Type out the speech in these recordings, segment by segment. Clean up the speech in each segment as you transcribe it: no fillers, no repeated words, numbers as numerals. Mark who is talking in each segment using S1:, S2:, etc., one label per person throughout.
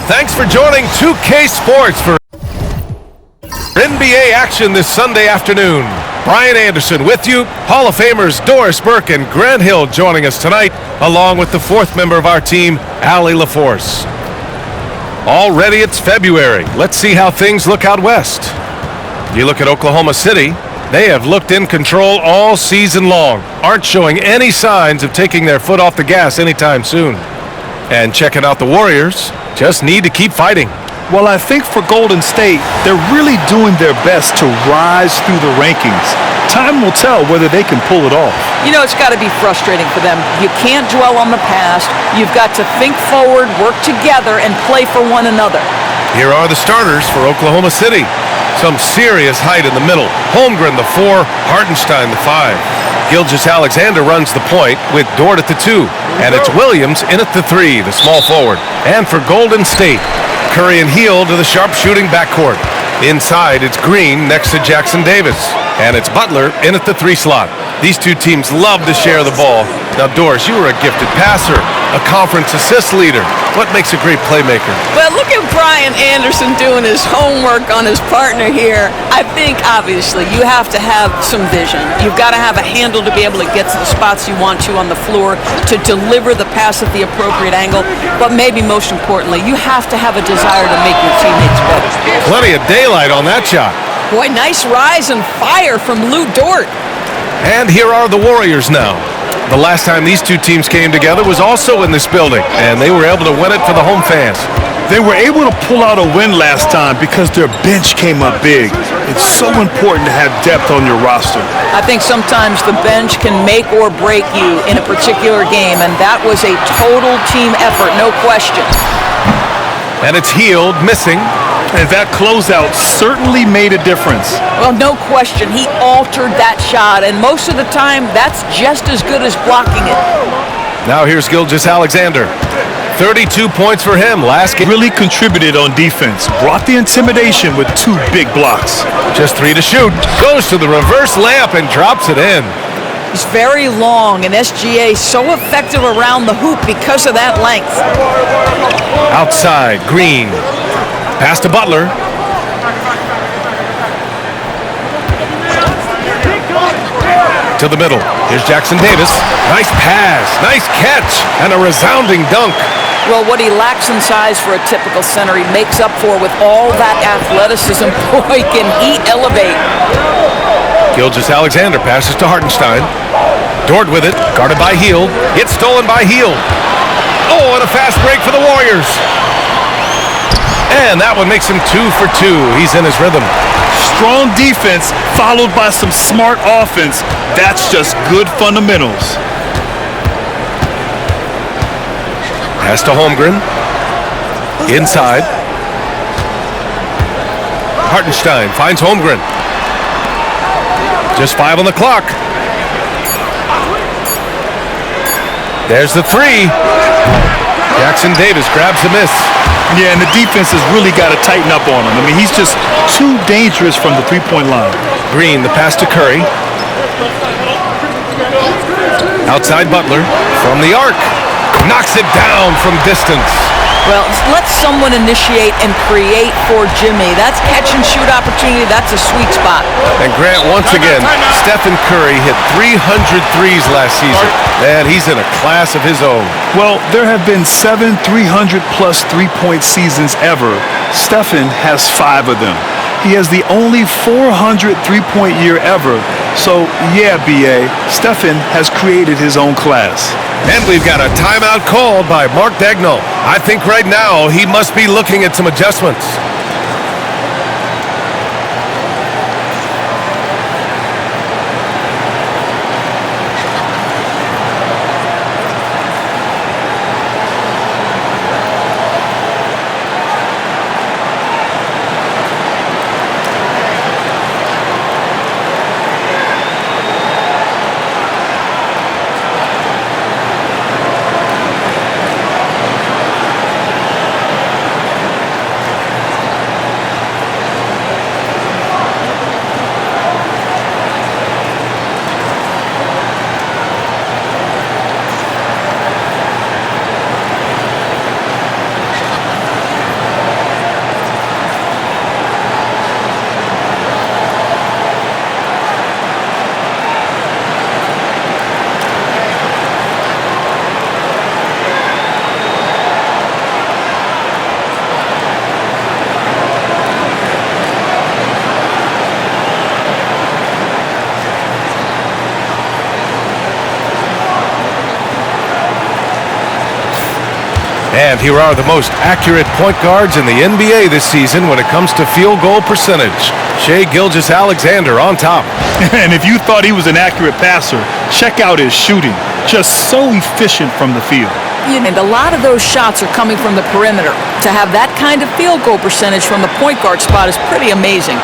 S1: Thanks for joining 2K Sports for NBA action this Sunday afternoon. Brian Anderson with you. Hall of Famers Doris Burke and Grant Hill joining us tonight, along with the fourth member of our team, Allie LaForce. Already it's February. Let's see how things look out west. You look at Oklahoma City. They have looked in control all season long, aren't showing any signs of taking their foot off the gas anytime soon. And checking out the Warriors, just need to keep fighting.
S2: Well, I think for Golden State, they're really doing their best to rise through the rankings. Time will tell whether they can pull it off.
S3: You know, it's got to be frustrating for them. You can't dwell on the past. You've got to think forward, work together, and play for one another.
S1: Here are the starters for Oklahoma City. Some serious height in the middle. Holmgren, the 4, Hartenstein, the 5. Gilgeous-Alexander runs the point with Dort at the 2. And it's Williams in at the 3, the small forward. And for Golden State, Curry and Hield to the sharpshooting backcourt. Inside, it's Green next to Jackson Davis. And it's Butler in at the 3 slot. These two teams love to share the ball. Now, Doris, you were a gifted passer, a conference assist leader. What makes a great playmaker?
S3: Well, look at Brian Anderson doing his homework on his partner here. I think, obviously, you have to have some vision. You've got to have a handle to be able to get to the spots you want to on the floor, to deliver the pass at the appropriate angle. But maybe most importantly, you have to have a desire to make your teammates better.
S1: Plenty of daylight on that shot.
S3: Boy, nice rise and fire from Lou Dort.
S1: And here are the Warriors now. The last time these two teams came together was also in this building, and they were able to win it for the home fans.
S2: They were able to pull out a win last time because their bench came up big. It's so important to have depth on your roster.
S3: I think sometimes the bench can make or break you in a particular game, and that was a total team effort, no question.
S1: And it's Hield missing.
S2: And that closeout certainly made a difference.
S3: Well, no question. He altered that shot, and most of the time, that's just as good as blocking it.
S1: Now here's Gilgeous-Alexander. 32 points for him last game.
S2: Really contributed on defense. Brought the intimidation with 2 big blocks.
S1: Just 3 to shoot. Goes to the reverse layup and drops it in.
S3: He's very long, and SGA so effective around the hoop because of that length.
S1: Outside, Green. Pass to Butler. To the middle. Here's Jackson Davis. Nice pass, nice catch, and a resounding dunk.
S3: Well, what he lacks in size for a typical center, he makes up for with all that athleticism. Boy, can he elevate.
S1: Gilgeous-Alexander passes to Hartenstein. Dort with it, guarded by Hield. It's stolen by Hield. Oh, and a fast break for the Warriors. And that one makes him 2 for 2. He's in his rhythm.
S2: Strong defense followed by some smart offense. That's just good fundamentals.
S1: Pass to Holmgren. Inside. Hartenstein finds Holmgren. Just 5 on the clock. There's the 3. Jackson Davis grabs the miss.
S2: Yeah, and the defense has really got to tighten up on him. I mean, he's just too dangerous from the three-point line.
S1: Green, the pass to Curry. Outside Butler from the arc. Knocks it down from distance.
S3: Well, let someone initiate and create for Jimmy. That's catch and shoot opportunity. That's a sweet spot.
S1: And Grant, once again, Stephen Curry hit 300 threes last season. And he's in a class of his own.
S2: Well, there have been 7 300-plus three-point seasons ever. Stephen has 5 of them. He has the only 400 three-point year ever. So, yeah, B.A., Stephen has created his own class.
S1: And we've got a timeout called by Mark Dagnall. I think right now he must be looking at some adjustments. And here are the most accurate point guards in the NBA this season when it comes to field goal percentage. Shai Gilgeous-Alexander on top.
S2: And if you thought he was an accurate passer, check out his shooting. Just so efficient from the field.
S3: And a lot of those shots are coming from the perimeter. To have that kind of field goal percentage from the point guard spot is pretty amazing.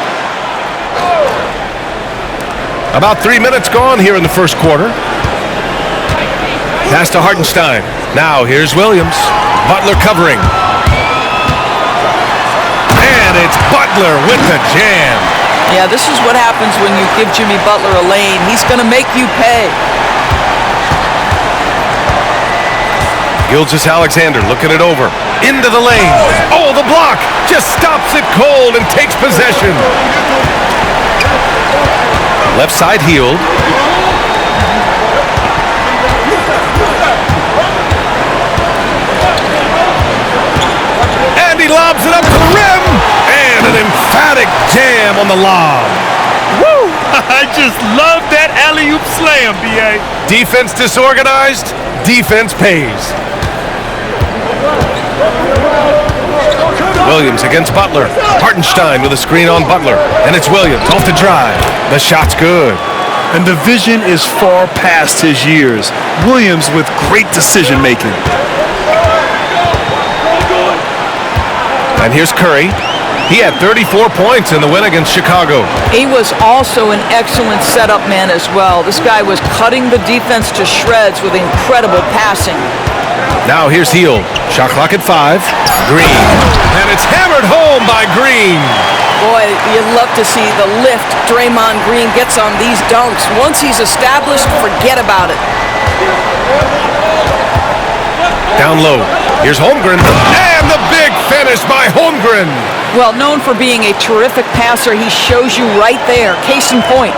S1: About 3 minutes gone here in the first quarter. Pass to Hartenstein. Now here's Williams. Butler covering. And it's Butler with the jam.
S3: Yeah, this is what happens when you give Jimmy Butler a lane. He's going to make you pay.
S1: Gilgeous-Alexander looking it over. Into the lane. Oh, the block. Just stops it cold and takes possession. Left side healed. And he lobs it up to the rim. And an emphatic jam on the lob.
S2: Woo! I just love that alley-oop slam, B.A.
S1: Defense disorganized. Defense pays. Williams against Butler. Hartenstein with a screen on Butler. And it's Williams off the drive. The shot's good.
S2: And the vision is far past his years. Williams with great decision-making.
S1: And here's Curry. He had 34 points in the win against Chicago.
S3: He was also an excellent setup man as well. This guy was cutting the defense to shreds with incredible passing.
S1: Now here's Hield. Shot clock at 5. Green. And it's hammered home by Green.
S3: Boy, you'd love to see the lift Draymond Green gets on these dunks. Once he's established, forget about it.
S1: Down low. Here's Holmgren. And the big finish by Holmgren.
S3: Well, known for being a terrific passer, he shows you right there. Case in point.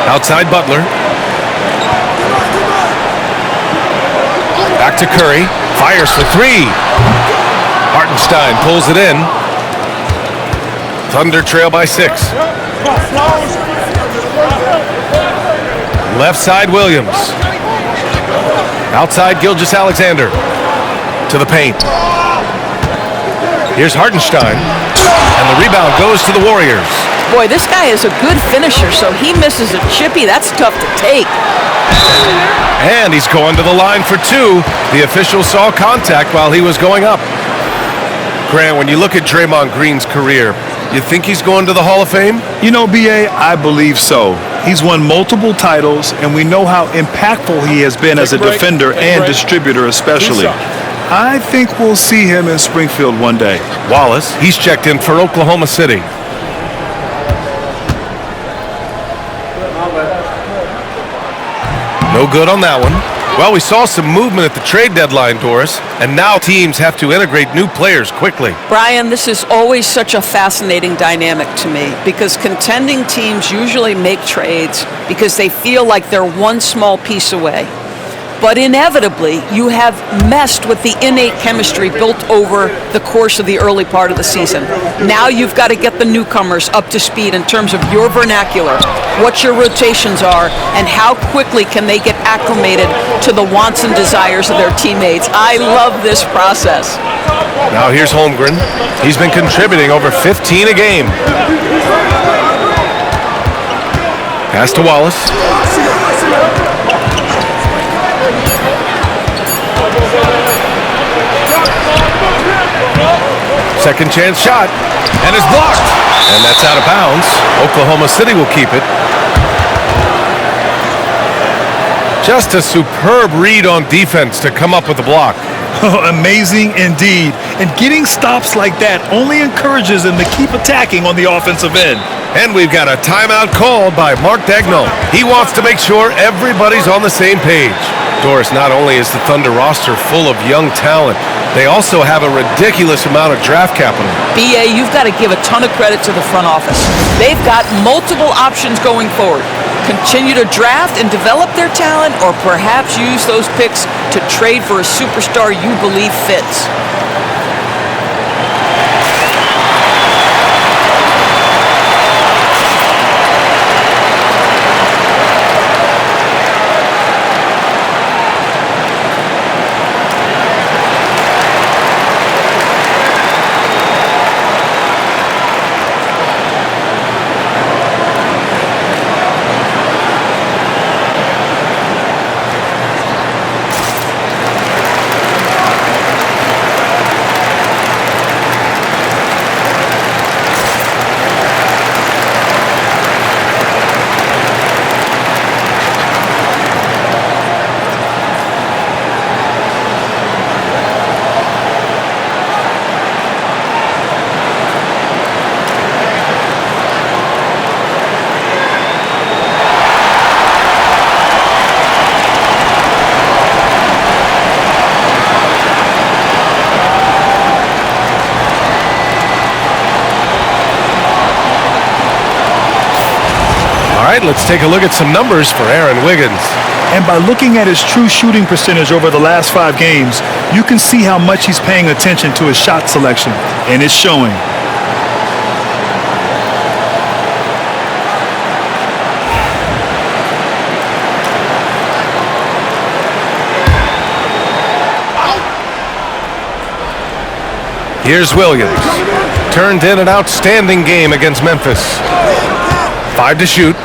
S1: Outside Butler. Back to Curry. Fires for 3. Hartenstein pulls it in. Thunder trail by 6. Left side Williams. Outside Gilgeous-Alexander. To the paint. Here's Hartenstein. And the rebound goes to the Warriors.
S3: Boy, this guy is a good finisher, so he misses a chippy. That's tough to take.
S1: And he's going to the line for 2. The official saw contact while he was going up. Grant, when you look at Draymond Green's career, you think he's going to the Hall of Fame?
S2: You know, B.A., I believe so. He's won multiple titles, and we know how impactful he has been as a defender and distributor especially. I think we'll see him in Springfield one day.
S1: Wallace, he's checked in for Oklahoma City. No good on that one. Well, we saw some movement at the trade deadline, Doris, and now teams have to integrate new players quickly.
S3: Brian, this is always such a fascinating dynamic to me because contending teams usually make trades because they feel like they're one small piece away. But inevitably, you have messed with the innate chemistry built over the course of the early part of the season. Now you've got to get the newcomers up to speed in terms of your vernacular, what your rotations are, and how quickly can they get acclimated to the wants and desires of their teammates. I love this process.
S1: Now here's Holmgren. He's been contributing over 15 a game. Pass to Wallace. Second chance shot, and it's blocked. And that's out of bounds. Oklahoma City will keep it. Just a superb read on defense to come up with the block.
S2: Amazing indeed. And getting stops like that only encourages them to keep attacking on the offensive end.
S1: And we've got a timeout called by Mark Daigneault. He wants to make sure everybody's on the same page. Doris, not only is the Thunder roster full of young talent, they also have a ridiculous amount of draft capital.
S3: BA, you've got to give a ton of credit to the front office. They've got multiple options going forward. Continue to draft and develop their talent, or perhaps use those picks to trade for a superstar you believe fits.
S1: right, let's take a look at some numbers for Aaron Wiggins.
S2: And by looking at his true shooting percentage over the last 5 games, you can see how much he's paying attention to his shot selection, and it's showing.
S1: Here's Williams. Turned in an outstanding game against Memphis. 5 to shoot.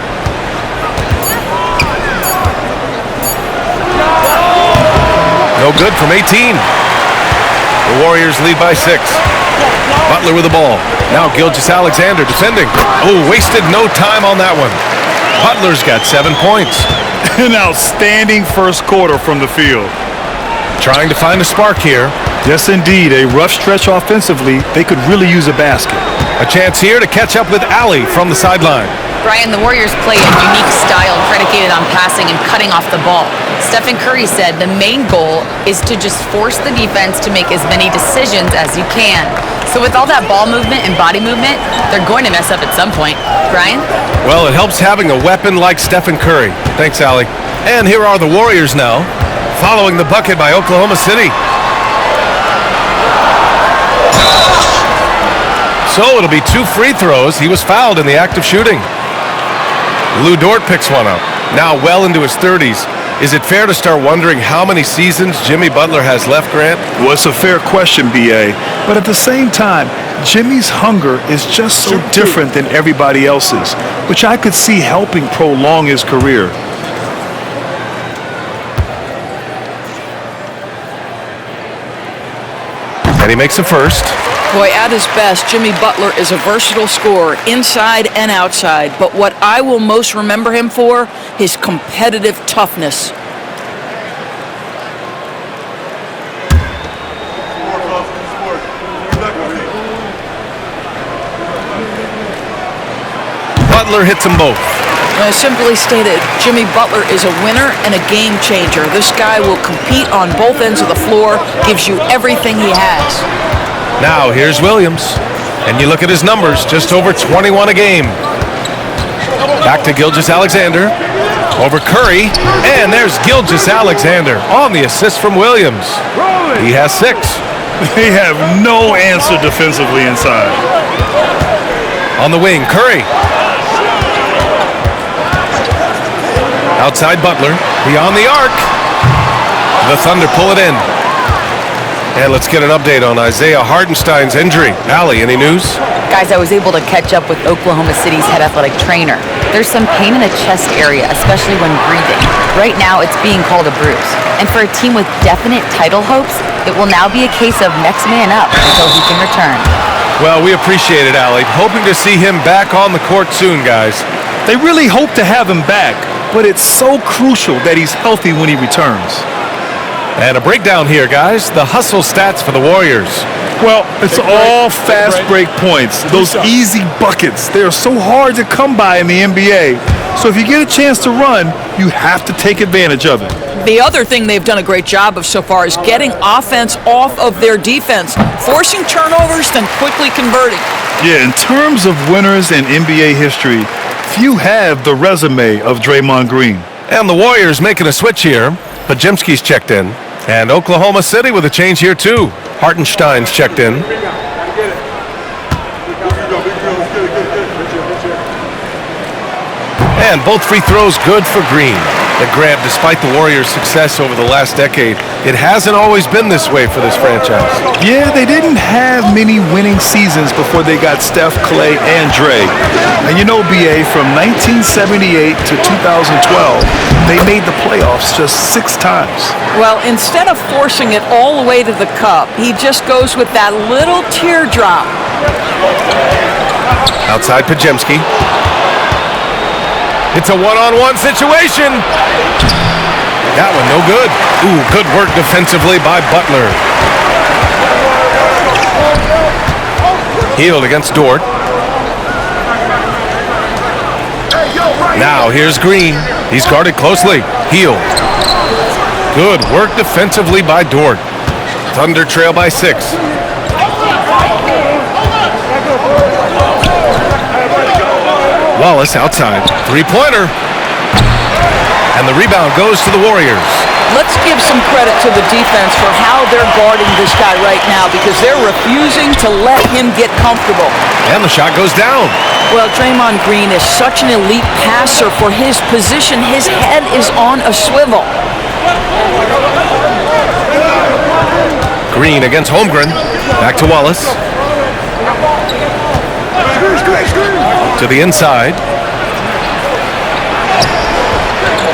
S1: No good from 18. The Warriors lead by 6. Butler with the ball. Now Gilgeous-Alexander defending. Oh, wasted no time on that one. Butler's got 7 points.
S2: An outstanding first quarter from the field.
S1: Trying to find a spark here.
S2: Yes, indeed. A rough stretch offensively. They could really use a basket.
S1: A chance here to catch up with Ali from the sideline.
S4: Brian, the Warriors play a unique style predicated on passing and cutting off the ball. Stephen Curry said the main goal is to just force the defense to make as many decisions as you can. So with all that ball movement and body movement, they're going to mess up at some point. Brian?
S1: Well, it helps having a weapon like Stephen Curry. Thanks, Ali. And here are the Warriors now, following the bucket by Oklahoma City. So it'll be 2 free throws. He was fouled in the act of shooting. Lou Dort picks one up. Now well into his 30s. Is it fair to start wondering how many seasons Jimmy Butler has left, Grant?
S2: Well, it's a fair question, B.A. But at the same time, Jimmy's hunger is just so different than everybody else's, which I could see helping prolong his career.
S1: And he makes a first.
S3: Boy, at his best, Jimmy Butler is a versatile scorer, inside and outside. But what I will most remember him for, his competitive toughness.
S1: Butler hits them both.
S3: Simply stated, Jimmy Butler is a winner and a game changer. This guy will compete on both ends of the floor, gives you everything he has.
S1: Now here's Williams. And you look at his numbers, just over 21 a game. Back to Gilgeous-Alexander. Over Curry. And there's Gilgeous-Alexander on the assist from Williams. He has 6.
S2: They have no answer defensively inside.
S1: On the wing, Curry. Outside Butler. Beyond the arc. The Thunder pull it in. And let's get an update on Isaiah Hartenstein's injury. Allie, any news?
S4: Guys, I was able to catch up with Oklahoma City's head athletic trainer. There's some pain in the chest area, especially when breathing. Right now, it's being called a bruise. And for a team with definite title hopes, it will now be a case of next man up until he can return.
S1: Well, we appreciate it, Allie. Hoping to see him back on the court soon, guys.
S2: They really hope to have him back, but it's so crucial that he's healthy when he returns.
S1: And a breakdown here, guys. The hustle stats for the Warriors.
S2: Well, it's all fast break points. Those easy buckets. They are so hard to come by in the NBA. So if you get a chance to run, you have to take advantage of it.
S3: The other thing they've done a great job of so far is getting offense off of their defense, forcing turnovers, then quickly converting.
S2: Yeah, in terms of winners in NBA history, few have the resume of Draymond Green.
S1: And the Warriors making a switch here. Pajemski's checked in. And Oklahoma City with a change here, too. Hartenstein's checked in. And both free throws good for Green. The Grant, despite the Warriors' success over the last decade, it hasn't always been this way for this franchise.
S2: Yeah, they didn't have many winning seasons before they got Steph, Clay, and Dre. And you know, B.A., from 1978 to 2012, they made the playoffs just 6 times.
S3: Well, instead of forcing it all the way to the cup, he just goes with that little teardrop.
S1: Outside Pajemski. It's a one-on-one situation. That one no good. Ooh, good work defensively by Butler. Healed against Dort. Now here's Green. He's guarded closely. Healed. Good work defensively by Dort. Thunder trail by 6. Wallace outside. Three-pointer. And the rebound goes to the Warriors.
S3: Let's give some credit to the defense for how they're guarding this guy right now because they're refusing to let him get comfortable.
S1: And the shot goes down.
S3: Well, Draymond Green is such an elite passer for his position. His head is on a swivel.
S1: Green against Holmgren. Back to Wallace. To the inside.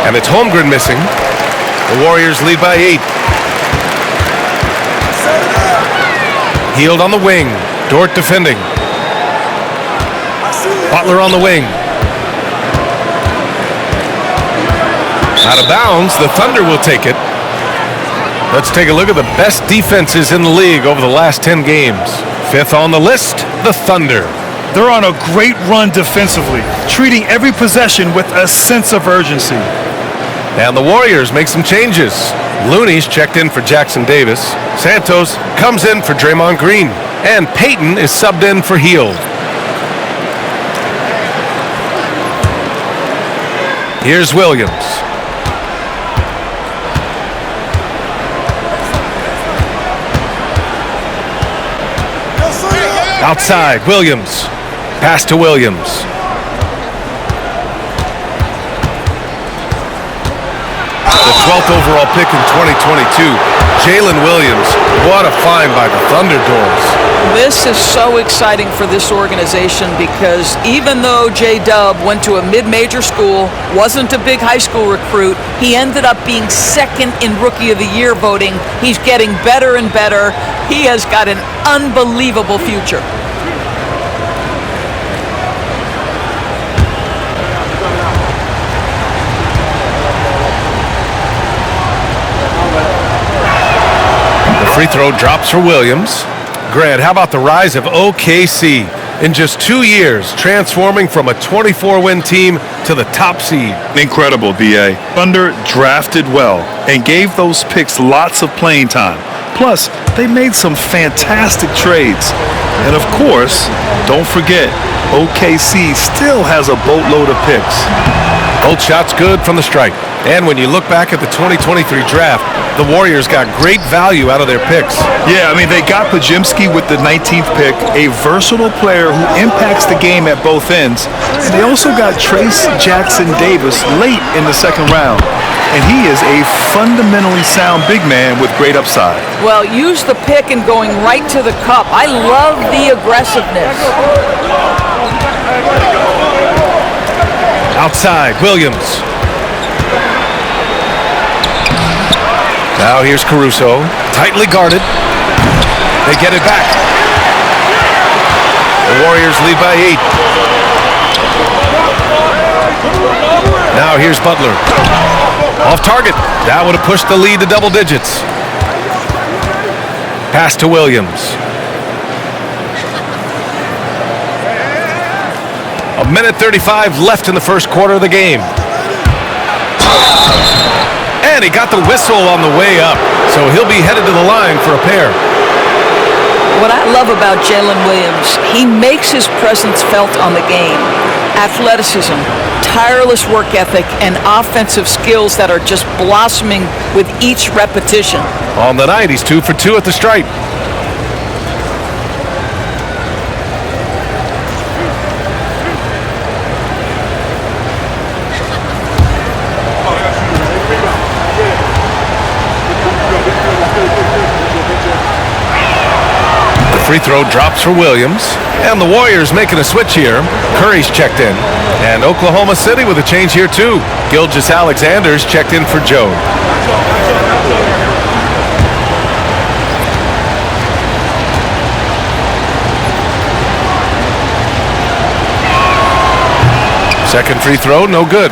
S1: And it's Holmgren missing. The Warriors lead by 8. Healed on the wing. Dort defending. Butler on the wing. Out of bounds. The Thunder will take it. Let's take a look at the best defenses in the league over the last 10 games. Fifth on the list, the Thunder.
S2: They're on a great run defensively, treating every possession with a sense of urgency.
S1: And the Warriors make some changes. Looney's checked in for Jackson Davis. Santos comes in for Draymond Green. And Payton is subbed in for Hield. Here's Williams. Outside, Williams. Pass to Williams. The 12th overall pick in 2022. Jalen Williams. What a find by the Thunderdors.
S3: This is so exciting for this organization because even though J-Dub went to a mid-major school, wasn't a big high school recruit, he ended up being second in Rookie of the Year voting. He's getting better and better. He has got an unbelievable future.
S1: Free throw drops for Williams. Grant, how about the rise of OKC? In just 2 years, transforming from a 24-win team to the top seed.
S2: Incredible, B.A. Thunder drafted well and gave those picks lots of playing time. Plus, they made some fantastic trades. And of course, don't forget, OKC still has a boatload of picks.
S1: Both shots good from the stripe. And when you look back at the 2023 draft, the Warriors got great value out of their picks.
S2: Yeah, I mean, they got Pajimski with the 19th pick, a versatile player who impacts the game at both ends. And they also got Trace Jackson Davis late in the second round. And he is a fundamentally sound big man with great upside.
S3: Well, use the pick and going right to the cup. I love the aggressiveness.
S1: Outside, Williams. Now here's Caruso, tightly guarded. They get it back. The Warriors lead by 8. Now here's Butler. Off target. That would have pushed the lead to double digits. Pass to Williams. A minute 35 left in the first quarter of the game. And he got the whistle on the way up, so he'll be headed to the line for a pair.
S3: What I love about Jalen Williams, he makes his presence felt on the game. Athleticism, tireless work ethic, and offensive skills that are just blossoming with each repetition.
S1: On the night, he's 2 for 2 at the stripe. Free throw drops for Williams. And the Warriors making a switch here. Curry's checked in. And Oklahoma City with a change here too. Gilgeous-Alexander's checked in for Joe. Second free throw, no good.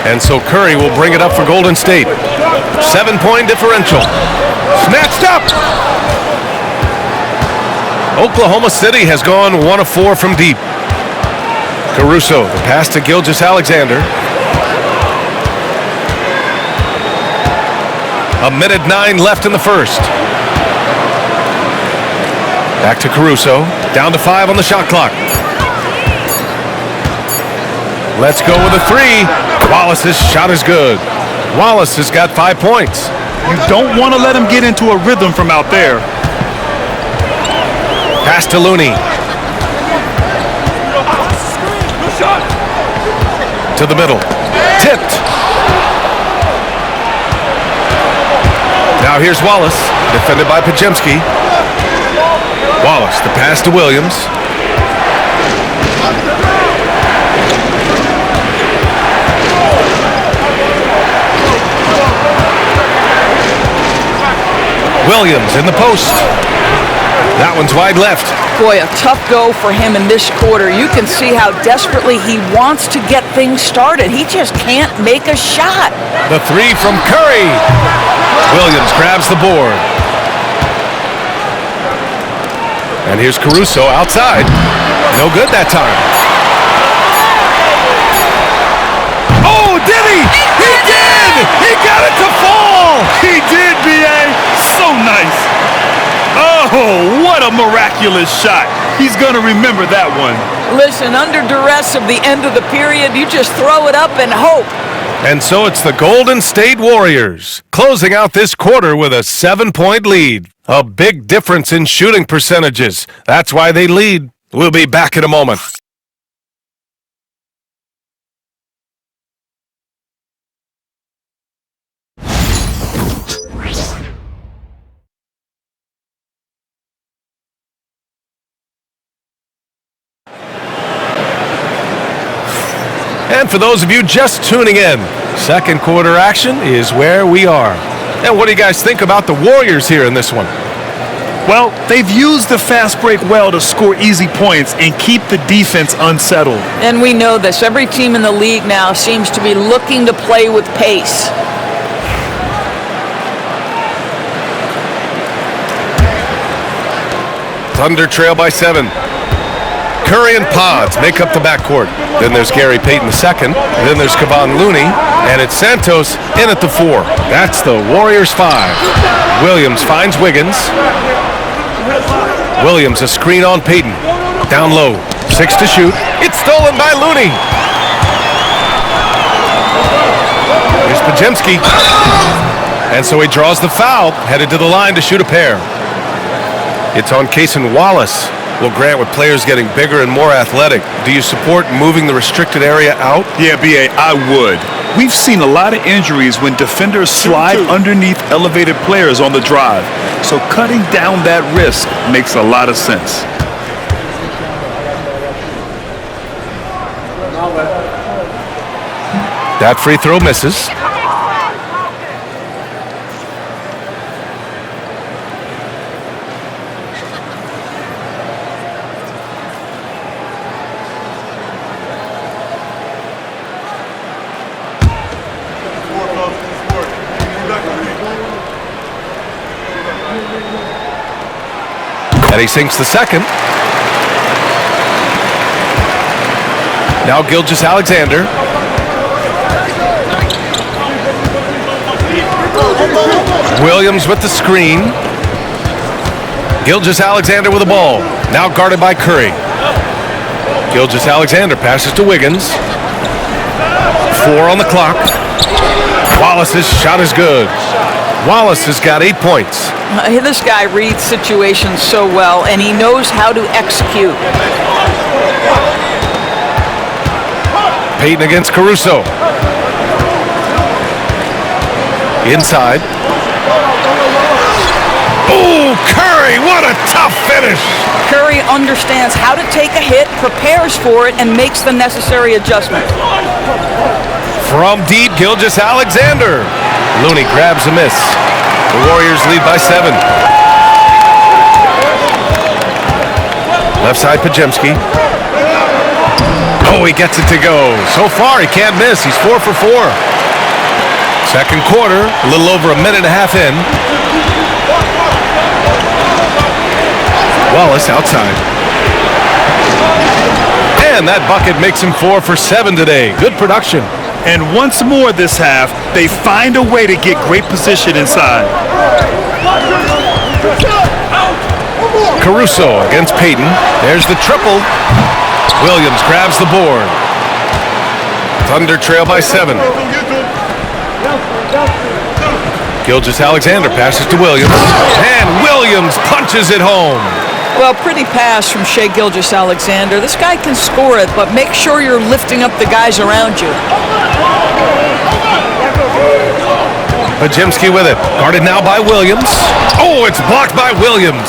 S1: And so Curry will bring it up for Golden State. 7-point differential. Snatched up! Oklahoma City has gone 1 of 4 from deep. Caruso, the pass to Gilgeous-Alexander. A minute 9 left in the first. Back to Caruso, down to 5 on the shot clock. Let's go with a three. Wallace's shot is good. Wallace has got 5 points.
S2: You don't want to let him get into a rhythm from out there.
S1: Pass to Looney. To the middle. Tipped. Now here's Wallace, defended by Pajemski. Wallace, the pass to Williams. Williams in the post. That one's wide left.
S3: Boy, a tough go for him in this quarter. You can see how desperately he wants to get things started. He just can't make a shot.
S1: The three from Curry. Williams grabs the board. And here's Caruso outside. No good that time. Oh, did he? He did! He got it to fall!
S2: He did, B.A. So nice. Oh, what a miraculous shot. He's going to remember that one.
S3: Listen, under duress of the end of the period, you just throw it up and hope.
S1: And so it's the Golden State Warriors closing out this quarter with a 7-point lead. A big difference in shooting percentages. That's why they lead. We'll be back in a moment. And for those of you just tuning in, second quarter action is where we are. And what do you guys think about the Warriors here in this one?
S2: Well, they've used the fast break well to score easy points and keep the defense unsettled.
S3: And we know this. Every team in the league now seems to be looking to play with pace.
S1: Thunder trail by 7. Curry and Pods make up the backcourt. Then there's Gary Payton II. Then there's Kevon Looney. And it's Santos in at the 4. That's the Warriors 5. Williams finds Wiggins. Williams a screen on Payton. Down low. 6 to shoot. It's stolen by Looney. Here's Pajemski. And so he draws the foul. Headed to the line to shoot a pair. It's on Cason Wallace. Well, Grant, with players getting bigger and more athletic, do you support moving the restricted area out?
S2: Yeah, B.A., I would. We've seen a lot of injuries when defenders slide underneath elevated players on the drive. So cutting down that risk makes a lot of sense.
S1: That free throw misses. And he sinks the second. Now Gilgeous-Alexander. Williams with the screen. Gilgeous-Alexander with the ball. Now guarded by Curry. Gilgeous-Alexander passes to Wiggins. 4 on the clock. Wallace's shot is good. Wallace has got 8 points.
S3: This guy reads situations so well, and he knows how to execute.
S1: Payton against Caruso. Inside. Oh, Curry, what a tough finish.
S3: Curry understands how to take a hit, prepares for it, and makes the necessary adjustment.
S1: From deep, Gilgeous-Alexander. Looney grabs a miss. The Warriors lead by 7. Left side, Pajemski. Oh, he gets it to go. So far, he can't miss. He's 4 for 4. Second quarter, a little over a minute and a half in. Wallace outside. And that bucket makes him 4 for 7 today. Good production.
S2: And once more this half, they find a way to get great position inside.
S1: Caruso against Payton. There's the triple. Williams grabs the board. Thunder trail by 7. Gilgeous-Alexander passes to Williams, and Williams punches it home.
S3: Well, pretty pass from Shai Gilgeous-Alexander. This guy can score it, but make sure you're lifting up the guys around you.
S1: Podziemski with it. Guarded now by Williams. Oh, it's blocked by Williams.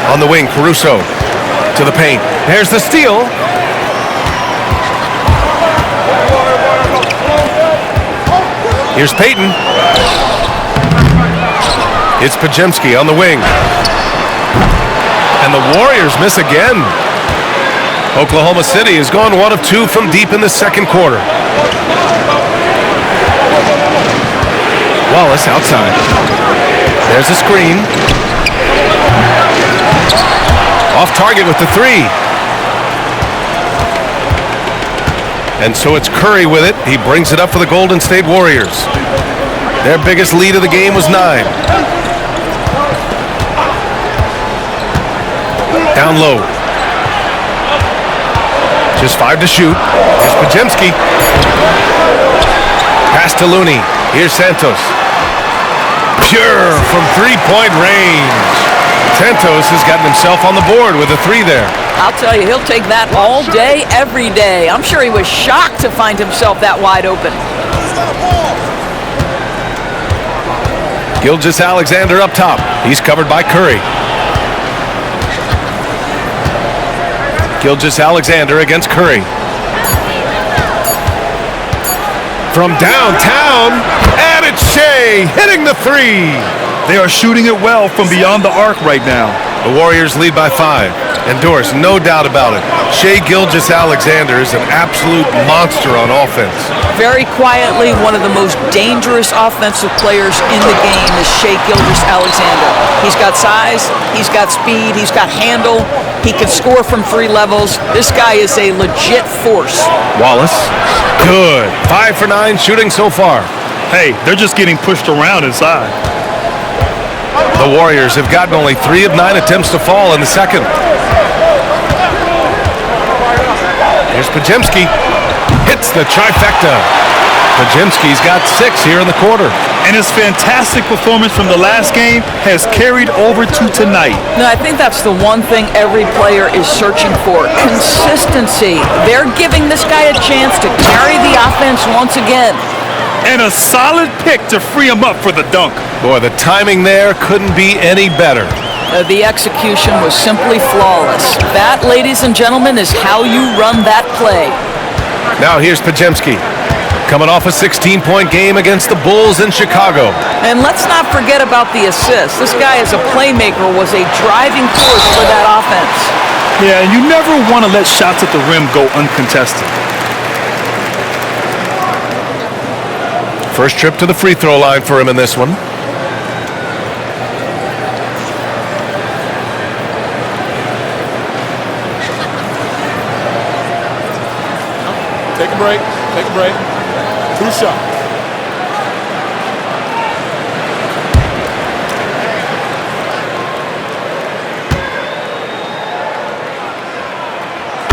S1: On the wing, Caruso to the paint. There's the steal. Here's Payton. It's Podziemski on the wing. And the Warriors miss again. Oklahoma City has gone 1 of 2 from deep in the second quarter. Wallace outside. There's a screen. Off target with the 3. And so it's Curry with it. He brings it up for the Golden State Warriors. Their biggest lead of the game was 9. Down low. Just 5 to shoot. Here's Podziemski. Pass to Looney. Here's Santos. Pure from three-point range. Santos has gotten himself on the board with a 3 there.
S3: I'll tell you, he'll take that all day, every day. I'm sure he was shocked to find himself that wide open.
S1: Gilgeous-Alexander up top. He's covered by Curry. Gilgeous-Alexander against Curry. From downtown, and it's Shai hitting the 3.
S2: They are shooting it well from beyond the arc right now.
S1: The Warriors lead by 5. And Doris, no doubt about it, Shai Gilgeous-Alexander is an absolute monster on offense.
S3: Very quietly, one of the most dangerous offensive players in the game is Shai Gilgeous-Alexander. He's got size, he's got speed, he's got handle, he can score from 3 levels. This guy is a legit force.
S1: Wallace, good. 5 for 9 shooting so far.
S2: Hey, they're just getting pushed around inside.
S1: The Warriors have gotten only 3 of 9 attempts to fall in the second. Here's Podziemski. Hits the trifecta. Podziemski's got 6 here in the quarter.
S2: And his fantastic performance from the last game has carried over to tonight.
S3: No, I think that's the one thing every player is searching for. Consistency. They're giving this guy a chance to carry the offense once again.
S2: And a solid pick to free him up for the dunk.
S1: Boy, the timing there couldn't be any better.
S3: The execution was simply flawless. That, ladies and gentlemen, is how you run that play.
S1: Now here's Podziemski, coming off a 16-point game against the Bulls in Chicago.
S3: And let's not forget about the assist. This guy as a playmaker was a driving force for that offense.
S2: Yeah, and you never want to let shots at the rim go uncontested.
S1: First trip to the free throw line for him in this one.
S5: Take a break. Take a break. 2 shots.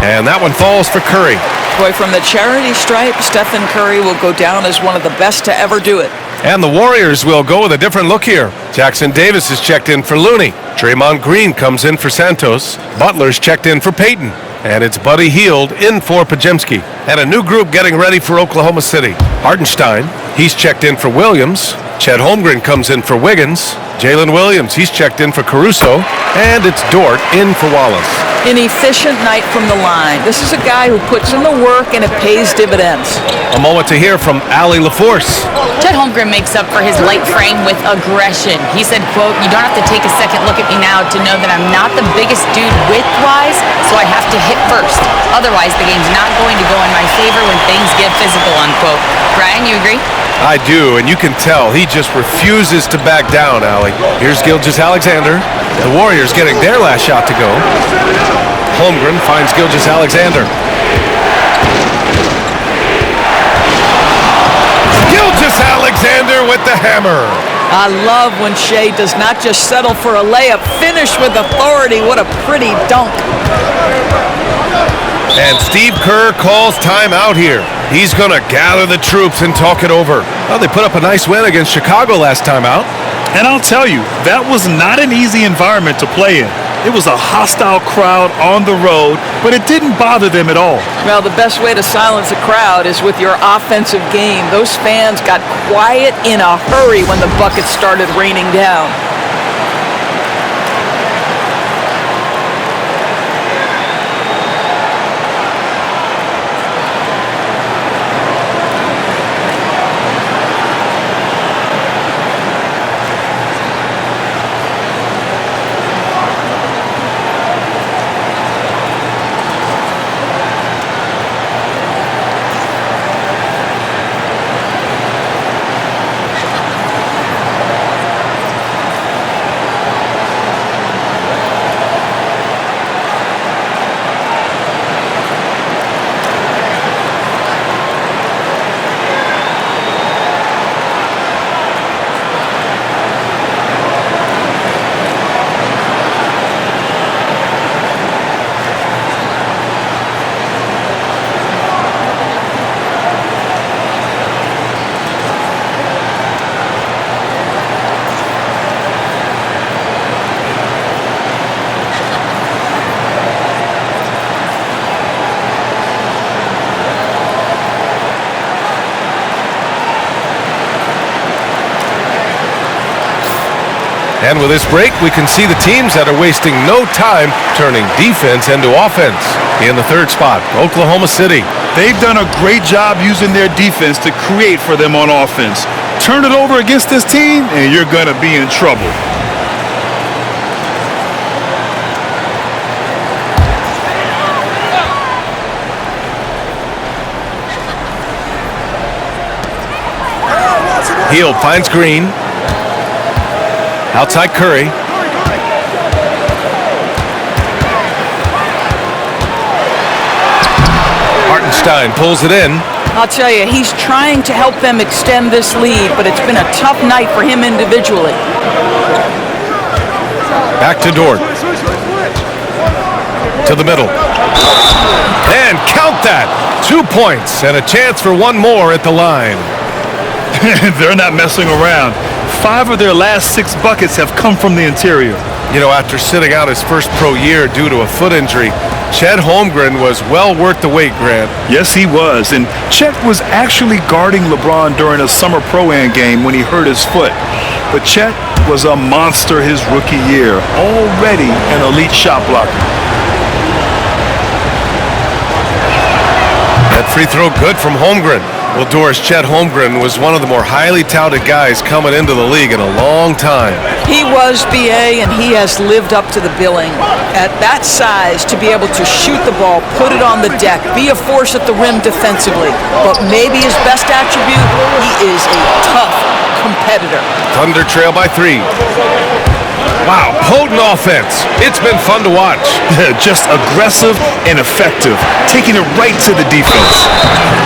S1: And that one falls for Curry.
S3: Boy, from the charity stripe, Stephen Curry will go down as one of the best to ever do it.
S1: And the Warriors will go with a different look here. Jackson Davis is checked in for Looney. Draymond Green comes in for Santos. Butler's checked in for Payton. And it's Buddy Hield in for Podziemski. And a new group getting ready for Oklahoma City. Hartenstein, he's checked in for Williams. Chet Holmgren comes in for Wiggins. Jalen Williams, he's checked in for Caruso. And it's Dort in for Wallace.
S3: An efficient night from the line. This is a guy who puts in the work and it pays dividends.
S1: A moment to hear from Allie LaForce.
S4: Chet Holmgren makes up for his light frame with aggression. He said, quote, "You don't have to take a second look at me now to know that I'm not the biggest dude width-wise, so I have to hit first. Otherwise, the game's not going to go in my favor when things get physical," unquote. Brian, you agree?
S1: I do, and you can tell he just refuses to back down, Allie. Here's Gilgeous-Alexander. The Warriors getting their last shot to go. Holmgren finds Gilgeous-Alexander. Gilgeous-Alexander with the hammer.
S3: I love when Shai does not just settle for a layup, finish with authority. What a pretty dunk.
S1: And Steve Kerr calls timeout here. He's going to gather the troops and talk it over. Well, they put up a nice win against Chicago last time out.
S2: And I'll tell you, that was not an easy environment to play in. It was a hostile crowd on the road, but it didn't bother them at all.
S3: Well, the best way to silence a crowd is with your offensive game. Those fans got quiet in a hurry when the buckets started raining down.
S1: And with this break, we can see the teams that are wasting no time turning defense into offense. In the third spot, Oklahoma City.
S2: They've done a great job using their defense to create for them on offense. Turn it over against this team, and you're going to be in trouble.
S1: Hield finds Green. Outside Curry. Hartenstein pulls it in.
S3: I'll tell you, he's trying to help them extend this lead, but it's been a tough night for him individually.
S1: Back to Dort. To the middle. And count that. 2 points and a chance for one more at the line.
S2: They're not messing around. 5 of their last 6 buckets have come from the interior.
S1: You know, after sitting out his first pro year due to a foot injury, Chet Holmgren was well worth the wait, Grant.
S2: Yes, he was. And Chet was actually guarding LeBron during a summer pro-am game when he hurt his foot. But Chet was a monster his rookie year, already an elite shot blocker.
S1: That free throw good from Holmgren. Well, Doris, Chet Holmgren was one of the more highly touted guys coming into the league in a long time.
S3: He was, BA, and he has lived up to the billing. At that size, to be able to shoot the ball, put it on the deck, be a force at the rim defensively. But maybe his best attribute, he is a tough competitor.
S1: Thunder trail by 3. Wow, potent offense. It's been fun to watch.
S2: Just aggressive and effective, taking it right to the defense.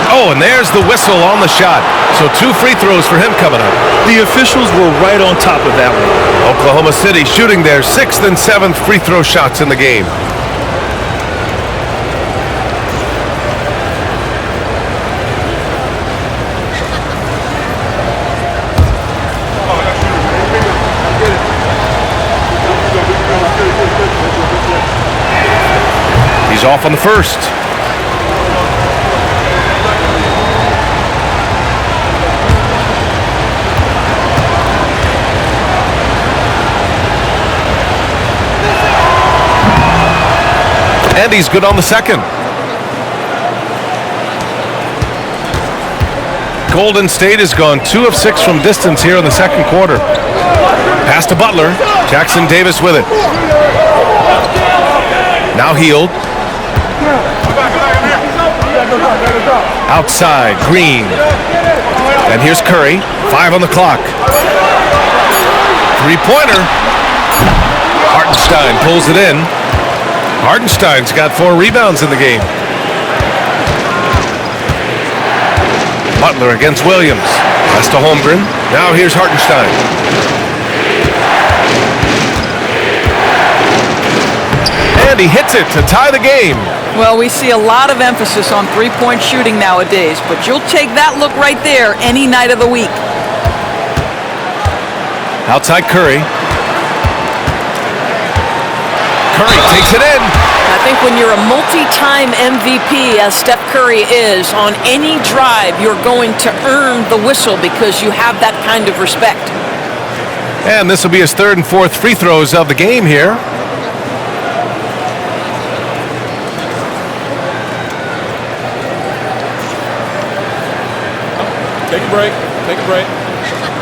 S1: Oh, and there's the whistle on the shot. So 2 free throws for him coming up.
S2: The officials were right on top of that one.
S1: Oklahoma City shooting their 6th and 7th free throw shots in the game. He's off on the first. And he's good on the second. Golden State has gone 2 of 6 from distance here in the second quarter. Pass to Butler. Jackson Davis with it. Now Hield. Outside, Green. And here's Curry. 5 on the clock. 3-pointer. Hartenstein pulls it in. Hartenstein's got 4 rebounds in the game. Butler against Williams. That's to Holmgren. Now here's Hartenstein. And he hits it to tie the game.
S3: Well, we see a lot of emphasis on three-point shooting nowadays, but you'll take that look right there any night of the week.
S1: Outside Curry. Curry takes it in.
S3: I think when you're a multi-time MVP, as Steph Curry is, on any drive, you're going to earn the whistle because you have that kind of respect.
S1: And this will be his third and fourth free throws of the game here.
S5: Take a break. Take a break.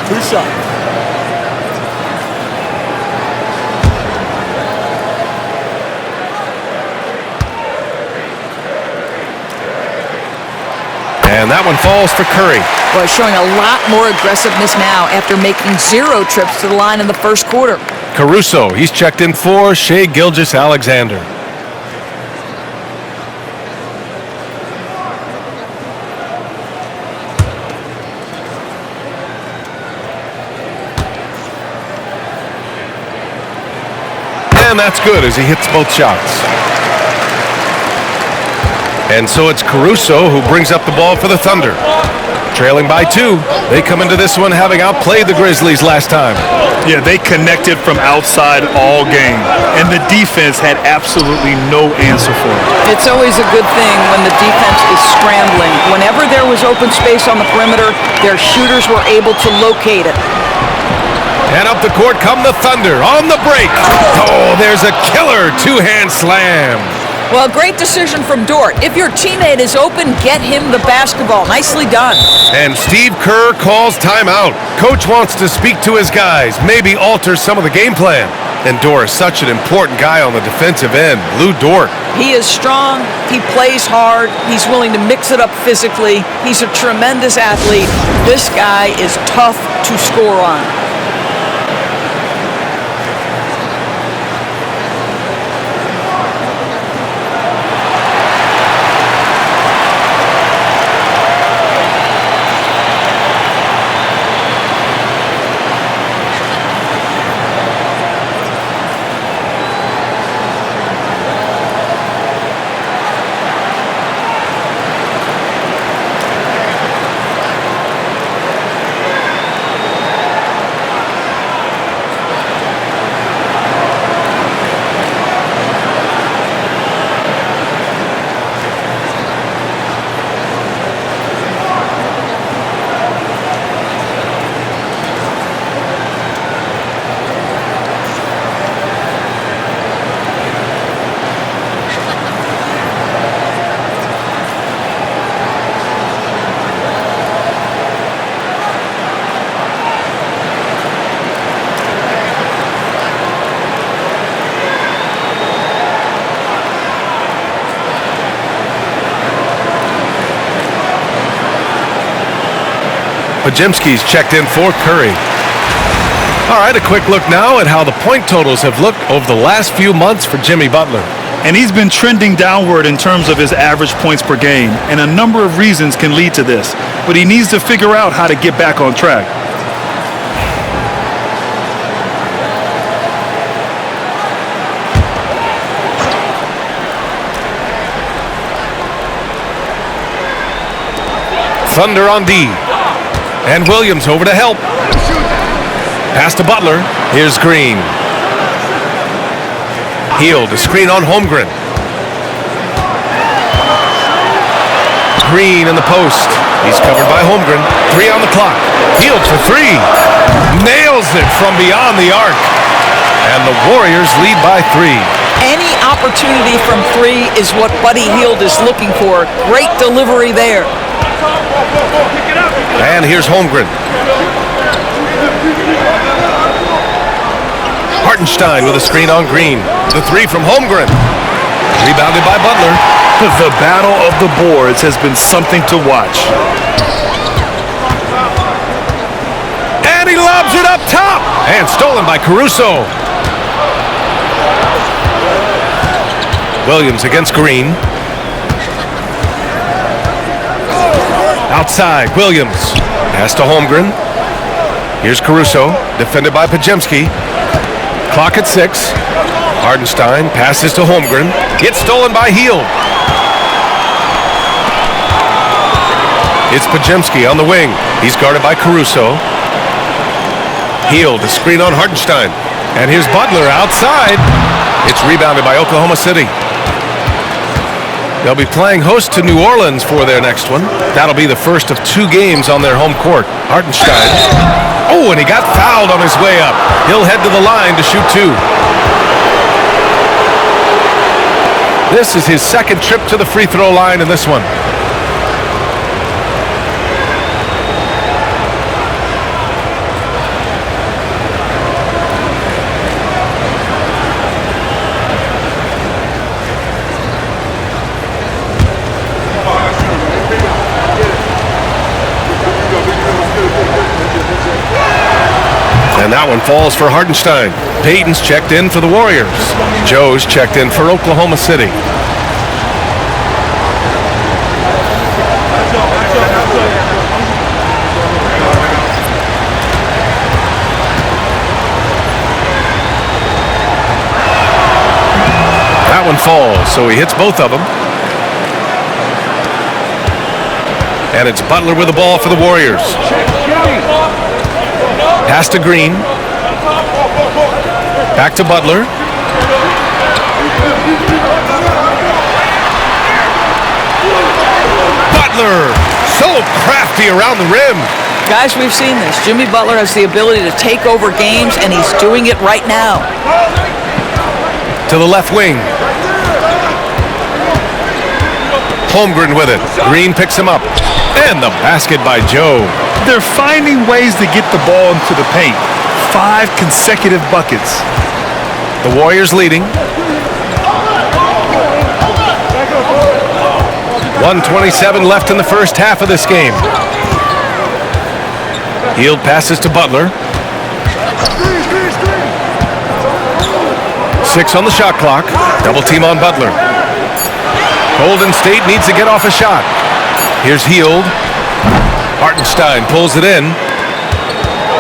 S5: 2 shots.
S1: And that one falls for Curry.
S3: Well, showing a lot more aggressiveness now after making 0 trips to the line in the first quarter.
S1: Caruso, he's checked in for Shai Gilgeous-Alexander. And that's good as he hits both shots. And so it's Caruso who brings up the ball for the Thunder. Trailing by 2. They come into this one having outplayed the Grizzlies last time.
S2: Yeah, they connected from outside all game, and the defense had absolutely no answer for it.
S3: It's always a good thing when the defense is scrambling. Whenever there was open space on the perimeter, their shooters were able to locate it.
S1: And up the court come the Thunder on the break. Oh, there's a killer two-hand slam.
S3: Well, great decision from Dort. If your teammate is open, get him the basketball. Nicely done.
S1: And Steve Kerr calls timeout. Coach wants to speak to his guys, maybe alter some of the game plan. And Dort is such an important guy on the defensive end. Lou Dort.
S3: He is strong. He plays hard. He's willing to mix it up physically. He's a tremendous athlete. This guy is tough to score on.
S1: Pajemski's checked in for Curry. All right, a quick look now at how the point totals have looked over the last few months for Jimmy Butler.
S2: And he's been trending downward in terms of his average points per game, and a number of reasons can lead to this. But he needs to figure out how to get back on track.
S1: Thunder on D. And Williams over to help. Pass to Butler. Here's Green. Hield, a screen on Holmgren. Green in the post. He's covered by Holmgren. 3 on the clock. Hield for 3. Nails it from beyond the arc. And the Warriors lead by 3.
S3: Any opportunity from 3 is what Buddy Hield is looking for. Great delivery there.
S1: And here's Holmgren. Hartenstein with a screen on Green. The 3 from Holmgren. Rebounded by Butler.
S2: The battle of the boards has been something to watch.
S1: And he lobs it up top. And stolen by Caruso. Williams against Green. Outside, Williams. Pass to Holmgren. Here's Caruso, defended by Pajemski. Clock at 6. Hardenstein passes to Holmgren. Gets stolen by Hield. It's Pajemski on the wing. He's guarded by Caruso. Hield, a screen on Hardenstein. And here's Butler outside. It's rebounded by Oklahoma City. They'll be playing host to New Orleans for their next one. That'll be the first of 2 games on their home court. Hartenstein. Oh, and he got fouled on his way up. He'll head to the line to shoot 2. This is his second trip to the free throw line in this one. And that one falls for Hardenstein. Payton's checked in for the Warriors. Joe's checked in for Oklahoma City. That one falls, so he hits both of them. And it's Butler with the ball for the Warriors. Pass to Green. Back to Butler. Butler, so crafty around the rim.
S3: Guys, we've seen this. Jimmy Butler has the ability to take over games, and he's doing it right now.
S1: To the left wing. Holmgren with it. Green picks him up. And the basket by Joe.
S2: They're finding ways to get the ball into the paint. 5 consecutive buckets.
S1: The Warriors leading. 1:27 left in the first half of this game. Hield passes to Butler. 6 on the shot clock. Double team on Butler. Golden State needs to get off a shot. Here's Hield. Hartenstein pulls it in.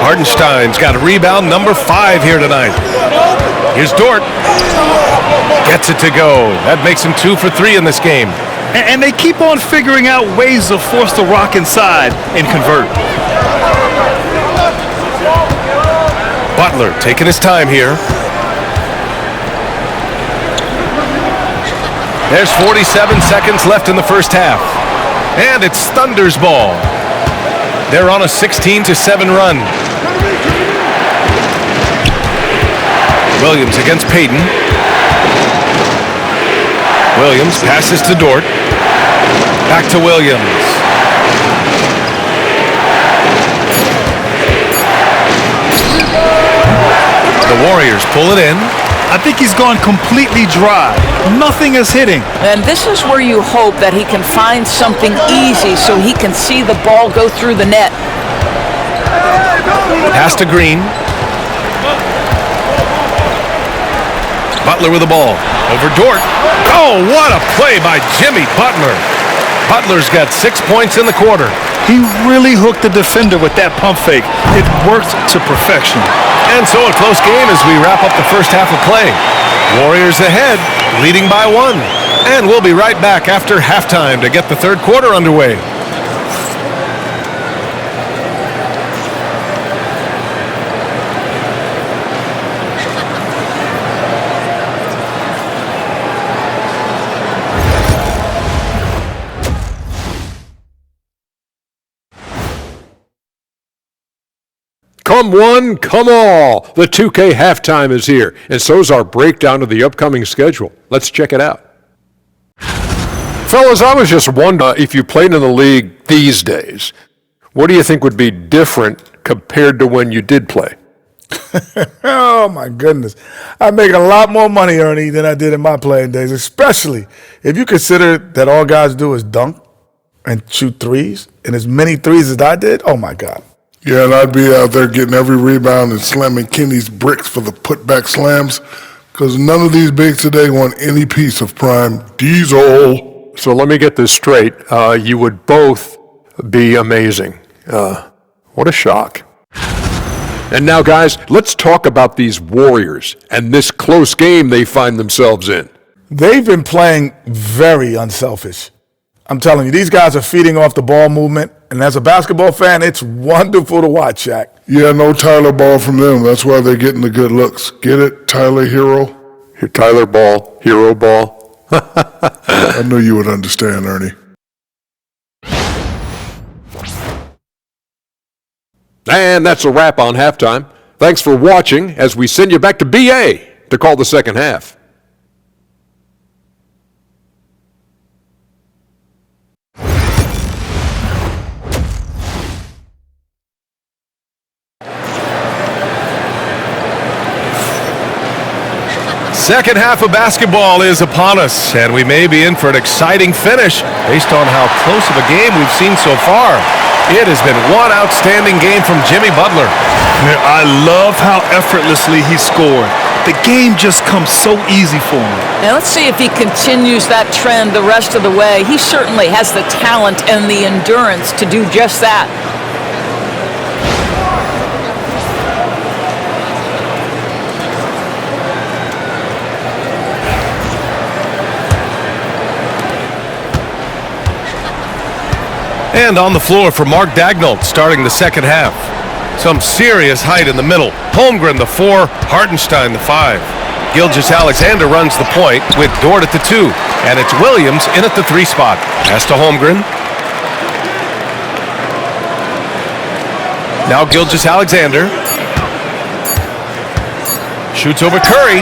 S1: Hartenstein's got a rebound, number 5 here tonight. Here's Dort. Gets it to go. That makes him 2 for 3 in this game.
S2: And they keep on figuring out ways to force the rock inside and convert.
S1: Butler taking his time here. There's 47 seconds left in the first half. And it's Thunder's ball. They're on a 16-7 run. Williams against Payton. Williams passes to Dort. Back to Williams. The Warriors pull it in.
S2: I think he's gone completely dry. Nothing is hitting.
S3: And this is where you hope that he can find something easy so he can see the ball go through the net.
S1: Pass to Green. Butler with the ball. Over Dort. Oh, what a play by Jimmy Butler. Butler's got 6 points in the quarter.
S2: He really hooked the defender with that pump fake. It worked to perfection.
S1: And so a close game as we wrap up the first half of play. Warriors ahead, leading by 1. And we'll be right back after halftime to get the third quarter underway.
S6: Come one, come all. The 2K halftime is here, and so's our breakdown of the upcoming schedule. Let's check it out. Fellas, I was just wondering if you played in the league these days, what do you think would be different compared to when you did play?
S7: Oh, my goodness. I make a lot more money, Ernie, than I did in my playing days, especially if you consider that all guys do is dunk and shoot threes, and as many threes as I did, oh, my God.
S5: Yeah, and I'd be out there getting every rebound and slamming Kenny's bricks for the putback slams because none of these bigs today want any piece of prime diesel.
S6: So let me get this straight. You would both be amazing. What a shock. And now, guys, let's talk about these Warriors and this close game they find themselves in.
S7: They've been playing very unselfish. I'm telling you, these guys are feeding off the ball movement, and as a basketball fan, it's wonderful to watch, Shaq.
S5: Yeah, no Tyler Ball from them. That's why they're getting the good looks. Get it, Tyler Hero?
S6: Tyler Ball, Hero Ball.
S5: I knew you would understand, Ernie.
S6: And that's a wrap on halftime. Thanks for watching as we send you back to BA to call the second half.
S1: Second half of basketball is upon us, and we may be in for an exciting finish based on how close of a game we've seen so far. It has been one outstanding game from Jimmy Butler.
S2: I love how effortlessly he scored. The game just comes so easy for him.
S3: Now let's see if he continues that trend the rest of the way. He certainly has the talent and the endurance to do just that.
S1: And on the floor for Mark Daigneault starting the second half. Some serious height in the middle. Holmgren the 4, Hartenstein the 5. Gilgeous-Alexander runs the point with Dort at the 2. And it's Williams in at the 3 spot. Pass to Holmgren. Now Gilgeous-Alexander. Shoots over Curry.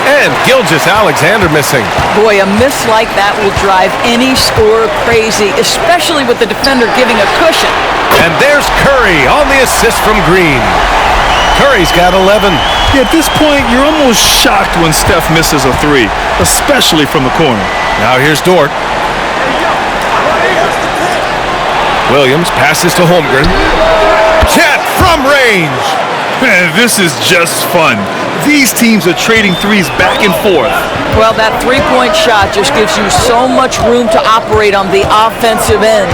S1: And Gilgeous-Alexander missing.
S3: Boy, a miss like that will drive any scorer crazy, especially with the defender giving a cushion.
S1: And there's Curry on the assist from Green. Curry's got 11.
S2: Yeah, at this point, you're almost shocked when Steph misses a 3, especially from the corner.
S1: Now here's Dort. Williams passes to Holmgren. Chet from range.
S2: Man, this is just fun. These teams are trading threes back and forth.
S3: Well, that three-point shot just gives you so much room to operate on the offensive end.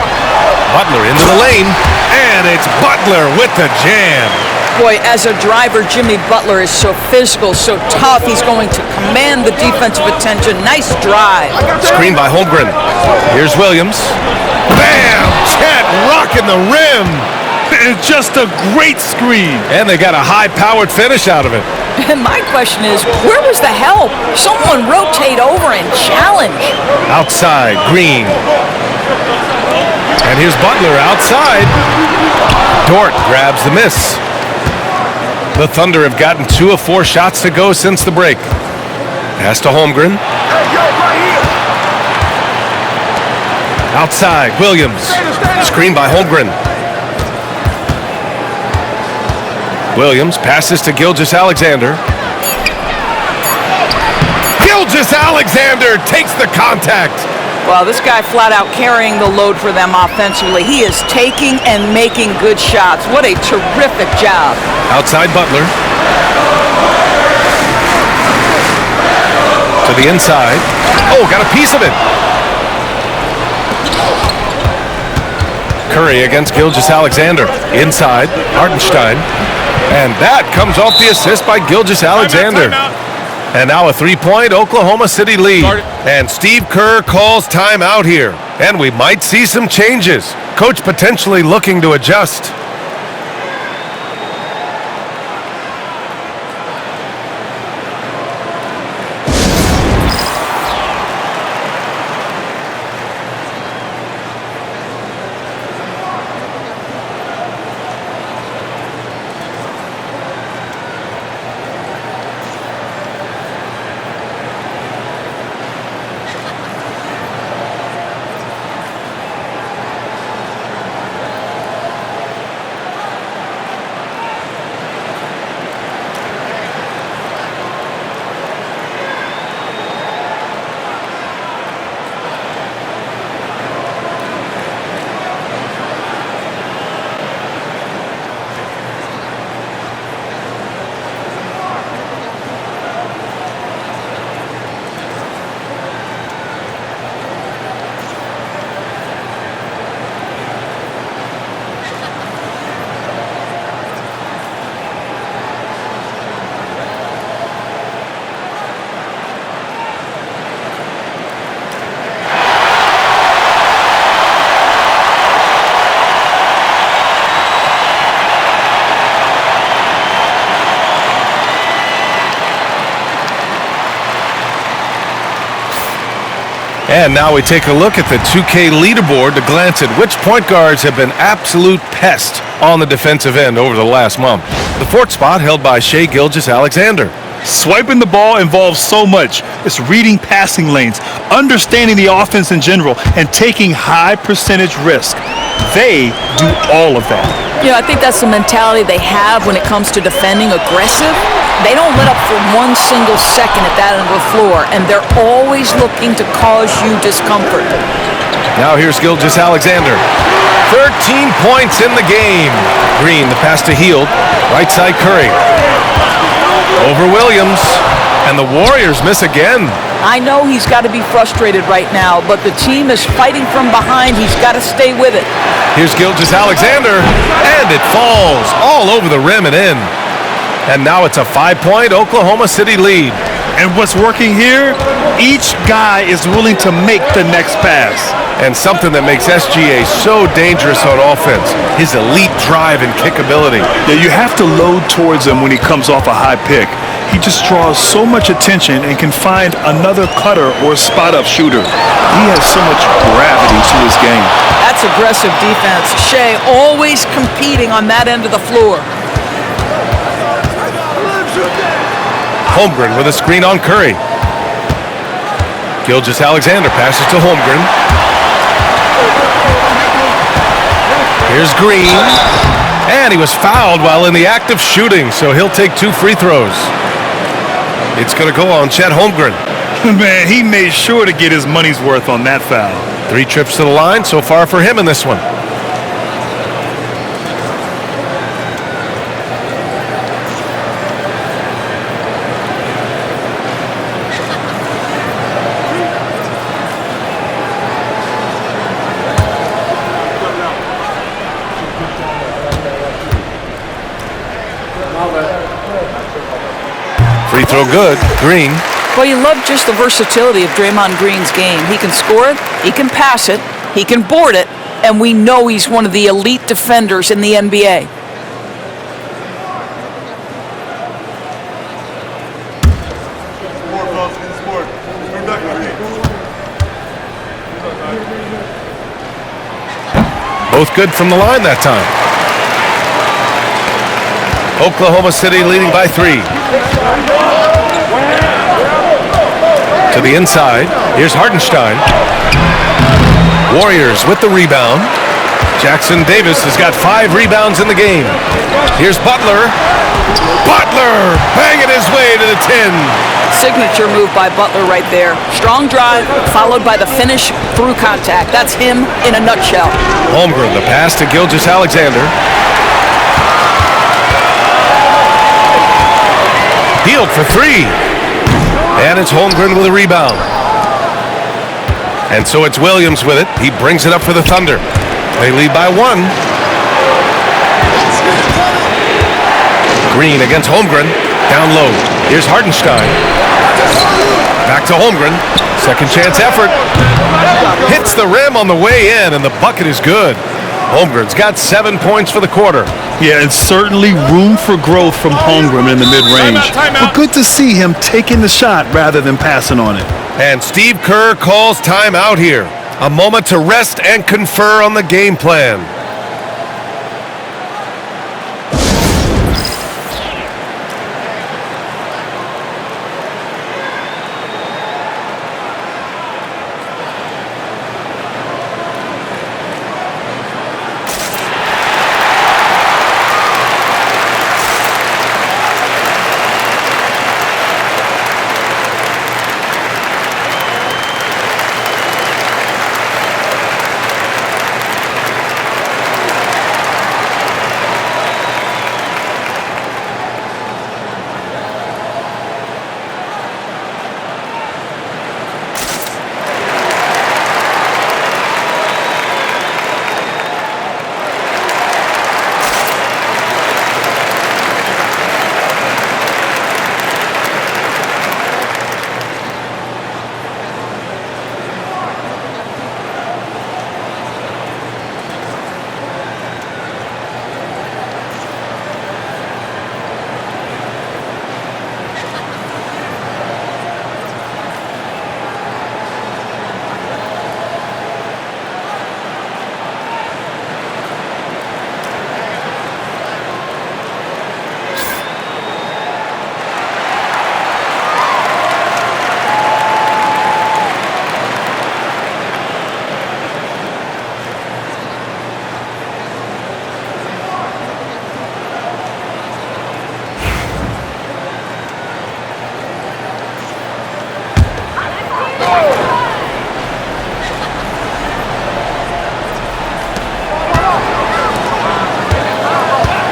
S1: Butler into the lane, and it's Butler with the jam.
S3: Boy, as a driver, Jimmy Butler is so physical, so tough. He's going to command the defensive attention. Nice drive.
S1: Screen by Holmgren. Here's Williams. Bam! Chet rocking the rim.
S2: It's just a great screen.
S1: And they got a high-powered finish out of it.
S3: And my question is, where was the help? Someone rotate over and challenge.
S1: Outside, Green. And here's Butler outside. Dort grabs the miss. The Thunder have gotten 2 of 4 shots to go since the break. Pass to Holmgren. Outside, Williams. Screen by Holmgren. Williams passes to Gilgeous-Alexander. Gilgeous-Alexander takes the contact.
S3: Well, this guy flat out carrying the load for them offensively. He is taking and making good shots. What a terrific job.
S1: Outside Butler. To the inside. Oh, got a piece of it. Curry against Gilgeous-Alexander. Inside, Hartenstein. And that comes off the assist by Gilgeous-Alexander. And now a 3-point Oklahoma City lead. And Steve Kerr calls timeout here. And we might see some changes. Coach potentially looking to adjust. And now we take a look at the 2K leaderboard to glance at which point guards have been absolute pests on the defensive end over the last month. The fourth spot held by Shai Gilgeous-Alexander.
S2: Swiping the ball involves so much. It's reading passing lanes, understanding the offense in general, and taking high percentage risk. They do all of that.
S3: I think that's the mentality they have when it comes to defending, aggressive. They don't let up for one single second at that end of the floor, and they're always looking to cause you discomfort.
S1: Now here's Gilgeous-Alexander. 13 points in the game. Green, the pass to Hield. Right side Curry. Over Williams. And the Warriors miss again.
S3: I know he's got to be frustrated right now, but the team is fighting from behind. He's got to stay with it.
S1: Here's Gilgeous-Alexander. And it falls all over the rim and in. And now it's a 5-point Oklahoma City lead.
S2: And what's working here? Each guy is willing to make the next pass.
S1: And something that makes SGA so dangerous on offense, his elite drive and kickability.
S2: Yeah, you have to load towards him when he comes off a high pick. He just draws so much attention and can find another cutter or spot-up shooter. He has so much gravity to his game.
S3: That's aggressive defense. Shai always competing on that end of the floor.
S1: Holmgren with a screen on Curry. Gilgeous-Alexander passes to Holmgren. Here's Green. And he was fouled while in the act of shooting, so he'll take 2 free throws. It's going to go on Chet Holmgren.
S2: Man, he made sure to get his money's worth on that foul.
S1: 3 trips to the line so far for him in this one. Free throw good. Green.
S3: Well, you love just the versatility of Draymond Green's game. He can score it, he can pass it, he can board it, and we know he's one of the elite defenders in the NBA.
S1: Both good from the line that time. Oklahoma City leading by 3. To the inside. Here's Hartenstein. Warriors with the rebound. Jackson Davis has got 5 rebounds in the game. Here's Butler. Butler banging his way to the 10.
S3: Signature move by Butler right there. Strong drive, followed by the finish through contact. That's him in a nutshell.
S1: Holmgren, the pass to Gilgeous-Alexander. Hield for 3. And it's Holmgren with a rebound. And so it's Williams with it. He brings it up for the Thunder. They lead by 1. Green against Holmgren. Down low. Here's Hartenstein. Back to Holmgren. Second chance effort. Hits the rim on the way in, and the bucket is good. Holmgren's got 7 points for the quarter.
S2: Yeah, and certainly room for growth from Holmgren in the mid-range. But good to see him taking the shot rather than passing on it.
S1: And Steve Kerr calls timeout here. A moment to rest and confer on the game plan.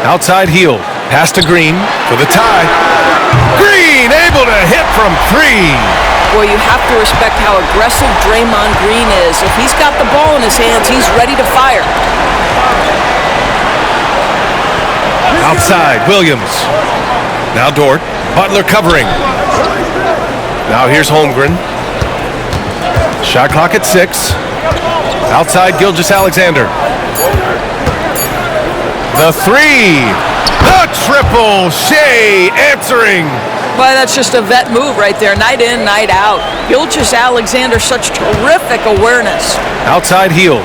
S1: Outside heel. Pass to Green for the tie. Green able to hit from 3.
S3: Boy, you have to respect how aggressive Draymond Green is. If he's got the ball in his hands, he's ready to fire.
S1: Outside, Williams. Now Dort. Butler covering. Now here's Holmgren. Shot clock at 6. Outside, Gilgeous-Alexander. The 3. The triple. Shea answering.
S3: Boy, that's just a vet move right there. Night in, night out. Gilgeous-Alexander, such terrific awareness.
S1: Outside heel.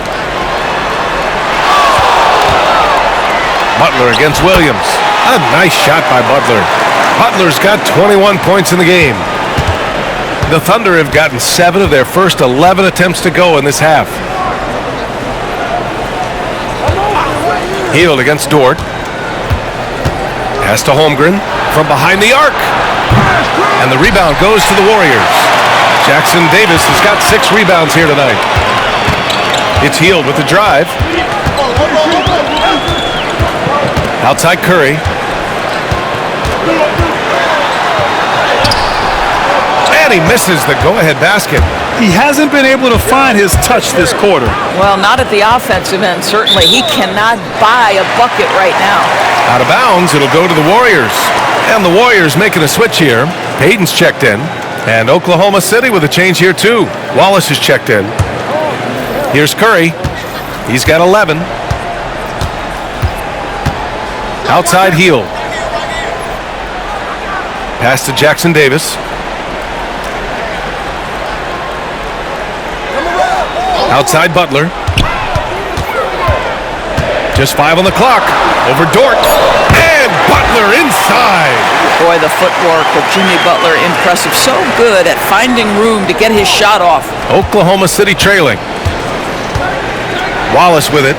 S1: Butler against Williams. A nice shot by Butler. Butler's got 21 points in the game. The Thunder have gotten 7 of their first 11 attempts to go in this half. Hield against Dort. Pass to Holmgren from behind the arc. And the rebound goes to the Warriors. Jackson Davis has got 6 rebounds here tonight. It's Hield with the drive. Outside Curry. And he misses the go-ahead basket.
S2: He hasn't been able to find his touch this quarter.
S3: Well, not at the offensive end, certainly. He cannot buy a bucket right now.
S1: Out of bounds, it'll go to the Warriors. And the Warriors making a switch here. Payton's checked in. And Oklahoma City with a change here too. Wallace is checked in. Here's Curry. He's got 11. Outside heel. Pass to Jackson Davis. Outside Butler. Just 5 on the clock. Over Dort. And Butler inside.
S3: Boy, the footwork of Jimmy Butler, impressive. So good at finding room to get his shot off.
S1: Oklahoma City trailing. Wallace with it.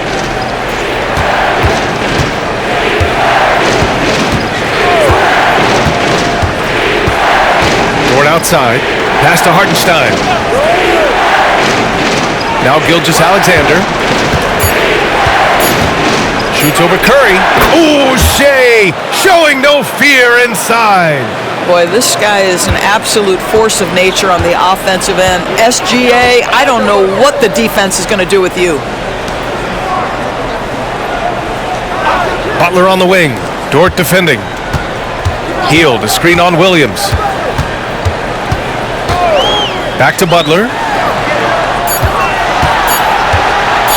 S1: Dort outside. Pass to Hartenstein. Now Gilgeous-Alexander. Shoots over Curry. Ooh, Shea showing no fear inside.
S3: Boy, this guy is an absolute force of nature on the offensive end. SGA, I don't know what the defense is going to do with you.
S1: Butler on the wing. Dort defending. Hield, a screen on Williams. Back to Butler.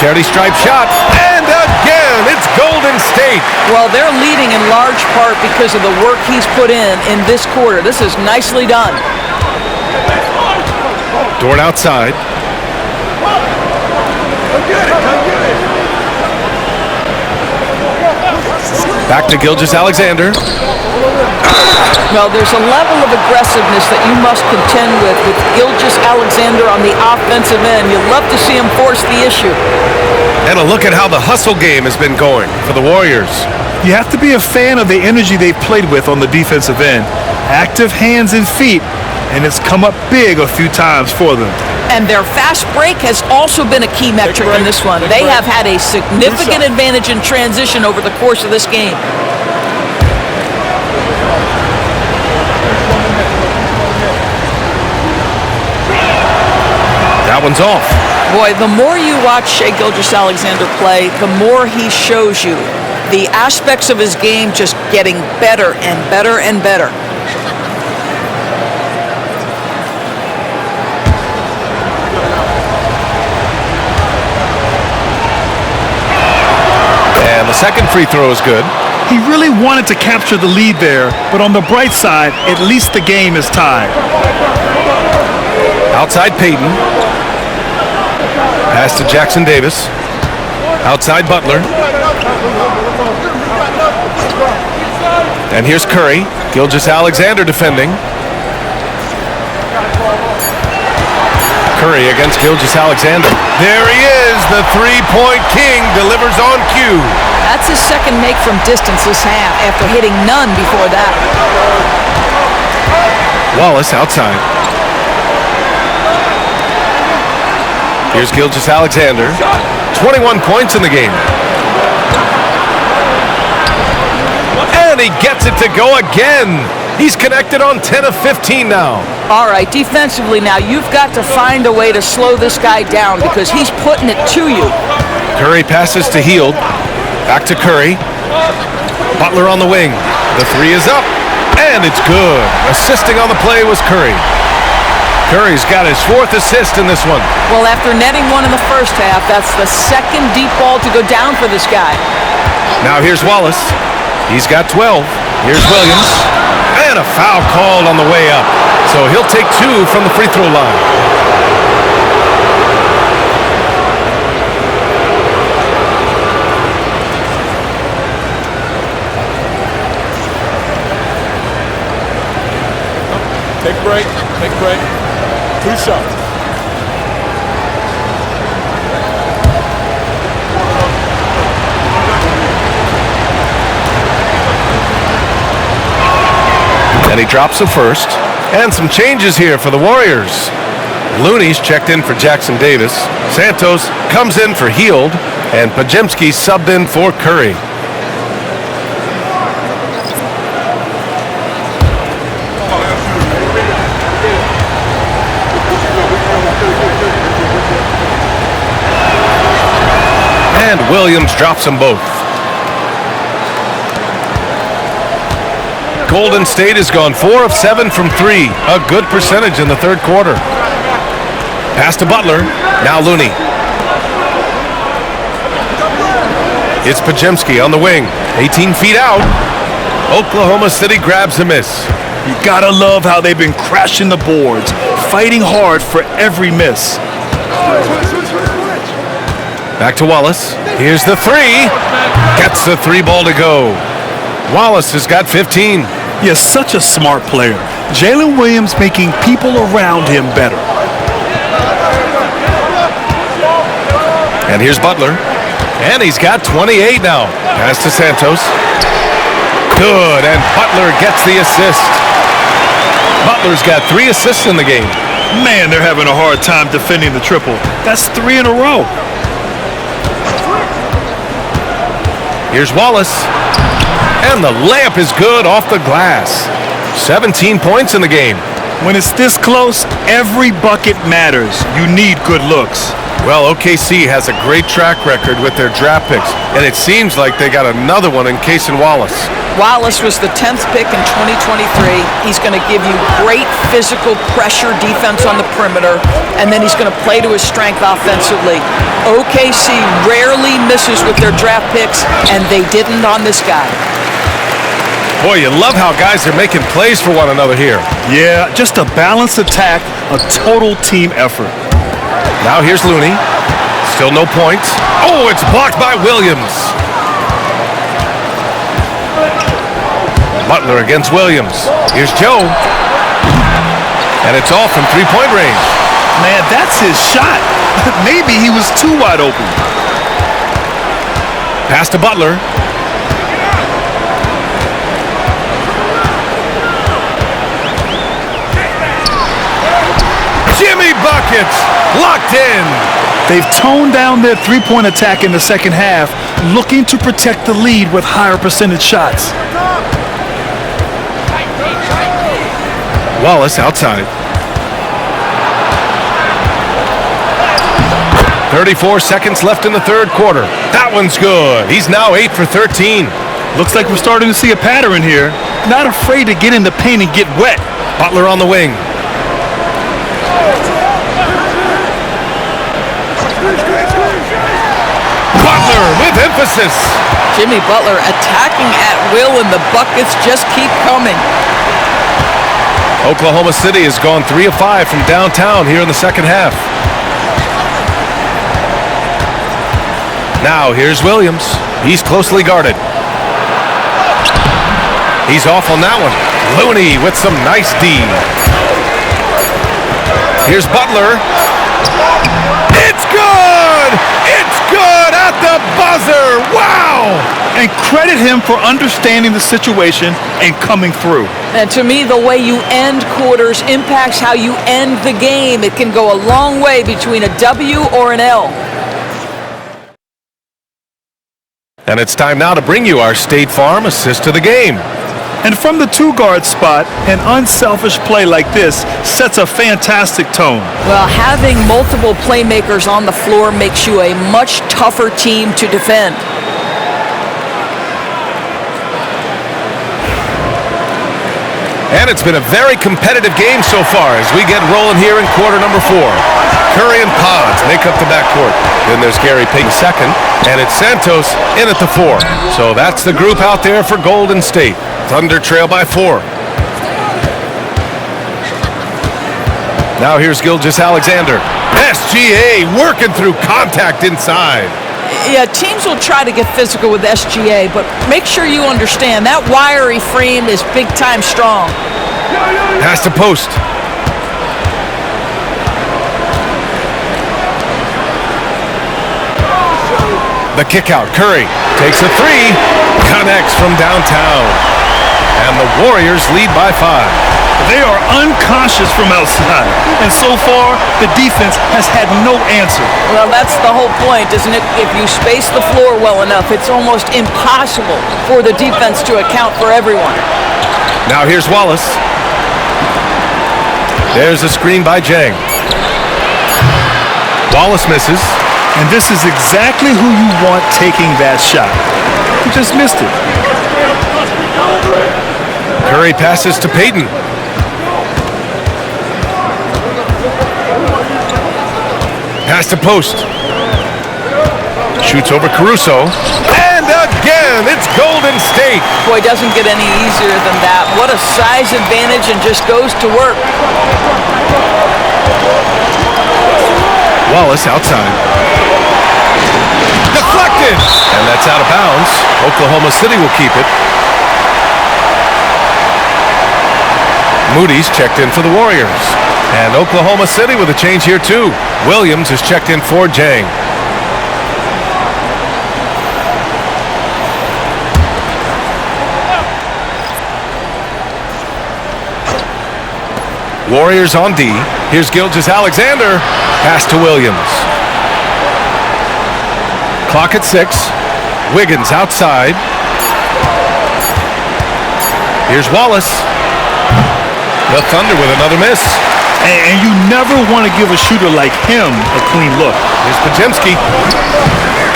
S1: Charity stripe shot. And again, it's Golden State.
S3: Well, they're leading in large part because of the work he's put in this quarter. This is nicely done.
S1: Dort outside. Back to Gilgeous-Alexander.
S3: Well, there's a level of aggressiveness that you must contend with Gilgeous-Alexander on the offensive end. You'd love to see him force the issue.
S1: And a look at how the hustle game has been going for the Warriors.
S2: You have to be a fan of the energy they've played with on the defensive end. Active hands and feet, and it's come up big a few times for them.
S3: And their fast break has also been a key metric in this one. They have had a significant advantage in transition over the course of this game.
S1: That one's off.
S3: Boy, the more you watch Shai Gilgeous-Alexander play, the more he shows you the aspects of his game just getting better and better and better.
S1: And the second free throw is good.
S2: He really wanted to capture the lead there, but on the bright side, at least the game is tied.
S1: Outside Payton. Pass to Jackson Davis. Outside Butler. And here's Curry. Gilgeous-Alexander defending. Curry against Gilgeous-Alexander. There he is. The three-point king delivers on cue.
S3: That's his second make from distance this half after hitting none before that.
S1: Wallace outside. Here's Gilgeous-Alexander. 21 points in the game. he gets it to go again. He's connected on 10 of 15 now.
S3: All right, defensively now, you've got to find a way to slow this guy down because he's putting it to you.
S1: Curry passes to Hield. Back to Curry. Butler on the wing. The three is up, and it's good. Assisting on the play was Curry. Curry's got his 4th assist in this one.
S3: Well, after netting one in the first half, that's the second deep ball to go down for this guy.
S1: Now here's Wallace. He's got 12. Here's Williams. And a foul called on the way up. So he'll take 2 from the free throw line.
S8: Take a break. Take a break. 2 shots.
S1: And he drops the first. And some changes here for the Warriors. Looney's checked in for Jackson Davis. Santos comes in for Hield. And Pajemski subbed in for Curry. And Williams drops them both. Golden State has gone 4 of 7 from 3. A good percentage in the third quarter. Pass to Butler. Now Looney. It's Pajemski on the wing. 18 feet out. Oklahoma City grabs a miss.
S2: You gotta love how they've been crashing the boards, fighting hard for every miss.
S1: Back to Wallace. Here's the three. Gets the 3 ball to go. Wallace has got 15.
S2: You're such a smart player. Jalen Williams making people around him better.
S1: And here's Butler. And he's got 28 now. Pass to Santos. Good, and Butler gets the assist. Butler's got 3 assists in the game.
S2: Man, they're having a hard time defending the triple. That's 3 in a row.
S1: Here's Wallace. And the layup is good off the glass. 17 points in the game.
S2: When it's this close, every bucket matters. You need good looks.
S1: Well, OKC has a great track record with their draft picks, and it seems like they got another one in Cason Wallace.
S3: Wallace was the 10th pick in 2023. He's going to give you great physical pressure defense on the perimeter, and then he's going to play to his strength offensively. OKC rarely misses with their draft picks, and they didn't on this guy.
S1: Boy, you love how guys are making plays for one another here.
S2: Yeah, just a balanced attack, a total team effort.
S1: Now here's Looney. Still no points. Oh, it's blocked by Williams. Butler against Williams. Here's Joe. And it's off from 3-point range.
S2: Man, that's his shot. Maybe he was too wide open.
S1: Pass to Butler. Jimmy buckets, locked in.
S2: They've toned down their three-point attack in the second half, looking to protect the lead with higher percentage shots.
S1: Wallace outside. 34 seconds left in the third quarter. That one's good. He's now 8 for 13.
S2: Looks like we're starting to see a pattern here. Not afraid to get in the paint and get wet.
S1: Butler on the wing. Butler with emphasis.
S3: Jimmy Butler attacking at will, and the buckets just keep coming.
S1: Oklahoma City has gone 3 of 5 from downtown here in the second half. Now here's Williams. He's closely guarded. He's off on that one. Looney with some nice D. Here's Butler. It's good! It's good at the buzzer! Wow!
S2: And credit him for understanding the situation and coming through.
S3: And to me, the way you end quarters impacts how you end the game. It can go a long way between a W or an L.
S1: And it's time now to bring you our State Farm assist to the game.
S2: And from the two-guard spot, an unselfish play like this sets a fantastic tone.
S3: Well, having multiple playmakers on the floor makes you a much tougher team to defend.
S1: And it's been a very competitive game so far as we get rolling here in quarter number 4. Curry and Pods make up the backcourt. Then there's Gary Payton second, and it's Santos in at the 4. So that's the group out there for Golden State. Thunder trail by 4. Now here's Gilgeous-Alexander. SGA working through contact inside.
S3: Yeah, teams will try to get physical with SGA, but make sure you understand that wiry frame is big-time strong.
S1: Pass to post. The kick out. Curry takes a 3, connects from downtown. And the Warriors lead by 5.
S2: They are unconscious from outside, and so far, the defense has had no answer.
S3: Well, that's the whole point, isn't it? If you space the floor well enough, it's almost impossible for the defense to account for everyone.
S1: Now here's Wallace. There's a screen by Jang. Wallace misses.
S2: And this is exactly who you want taking that shot. He just missed it.
S1: Curry passes to Payton. Pass to post. Shoots over Caruso. And again, it's Golden State.
S3: Boy, it doesn't get any easier than that. What a size advantage, and just goes to work.
S1: Wallace outside. Deflected! And that's out of bounds. Oklahoma City will keep it. Moody's checked in for the Warriors. And Oklahoma City with a change here too. Williams is checked in for Jang. Warriors on D. Here's Gilgeous-Alexander. Pass to Williams. Clock at 6. Wiggins outside. Here's Wallace. The Thunder with another miss.
S2: And you never want to give a shooter like him a clean look.
S1: Here's Podziemski.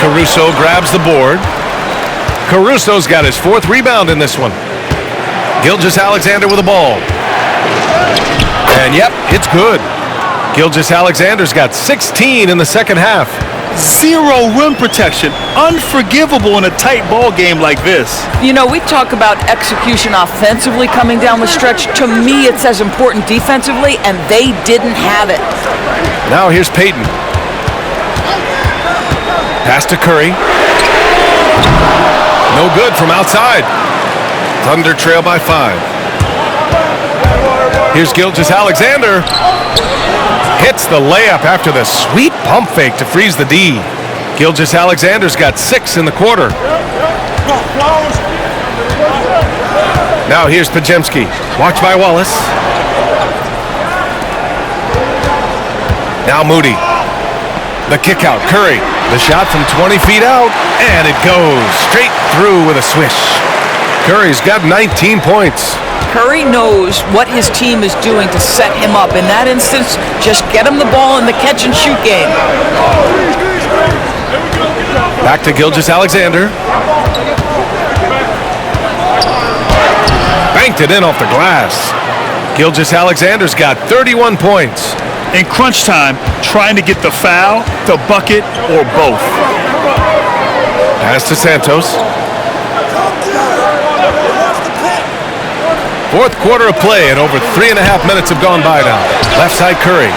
S1: Caruso grabs the board. Caruso's got his 4th rebound in this one. Gilgeous-Alexander with the ball. And yep, it's good. Gilgeous-Alexander's got 16 in the second half.
S2: Zero rim protection. Unforgivable in a tight ball game like this.
S3: You know, we talk about execution offensively coming down the stretch. To me, it's as important defensively, and they didn't have it.
S1: Now here's Payton. Pass to Curry. No good from outside. Thunder trail by 5. Here's Gilgeous-Alexander. Hits the layup after the sweet pump fake to freeze the D. Gilgeous-Alexander's got 6 in the quarter. Now here's Podziemski. Watched by Wallace. Now Moody. The kick out. Curry. The shot from 20 feet out. And it goes straight through with a swish. Curry's got 19 points.
S3: Curry knows what his team is doing to set him up. In that instance, just get him the ball in the catch-and-shoot game.
S1: Back to Gilgeous-Alexander. Banked it in off the glass. Gilgeous-Alexander's got 31 points.
S2: In crunch time, trying to get the foul, the bucket, or both.
S1: Pass to Santos. 4th quarter of play, and over 3.5 minutes have gone by now. Left side Curry.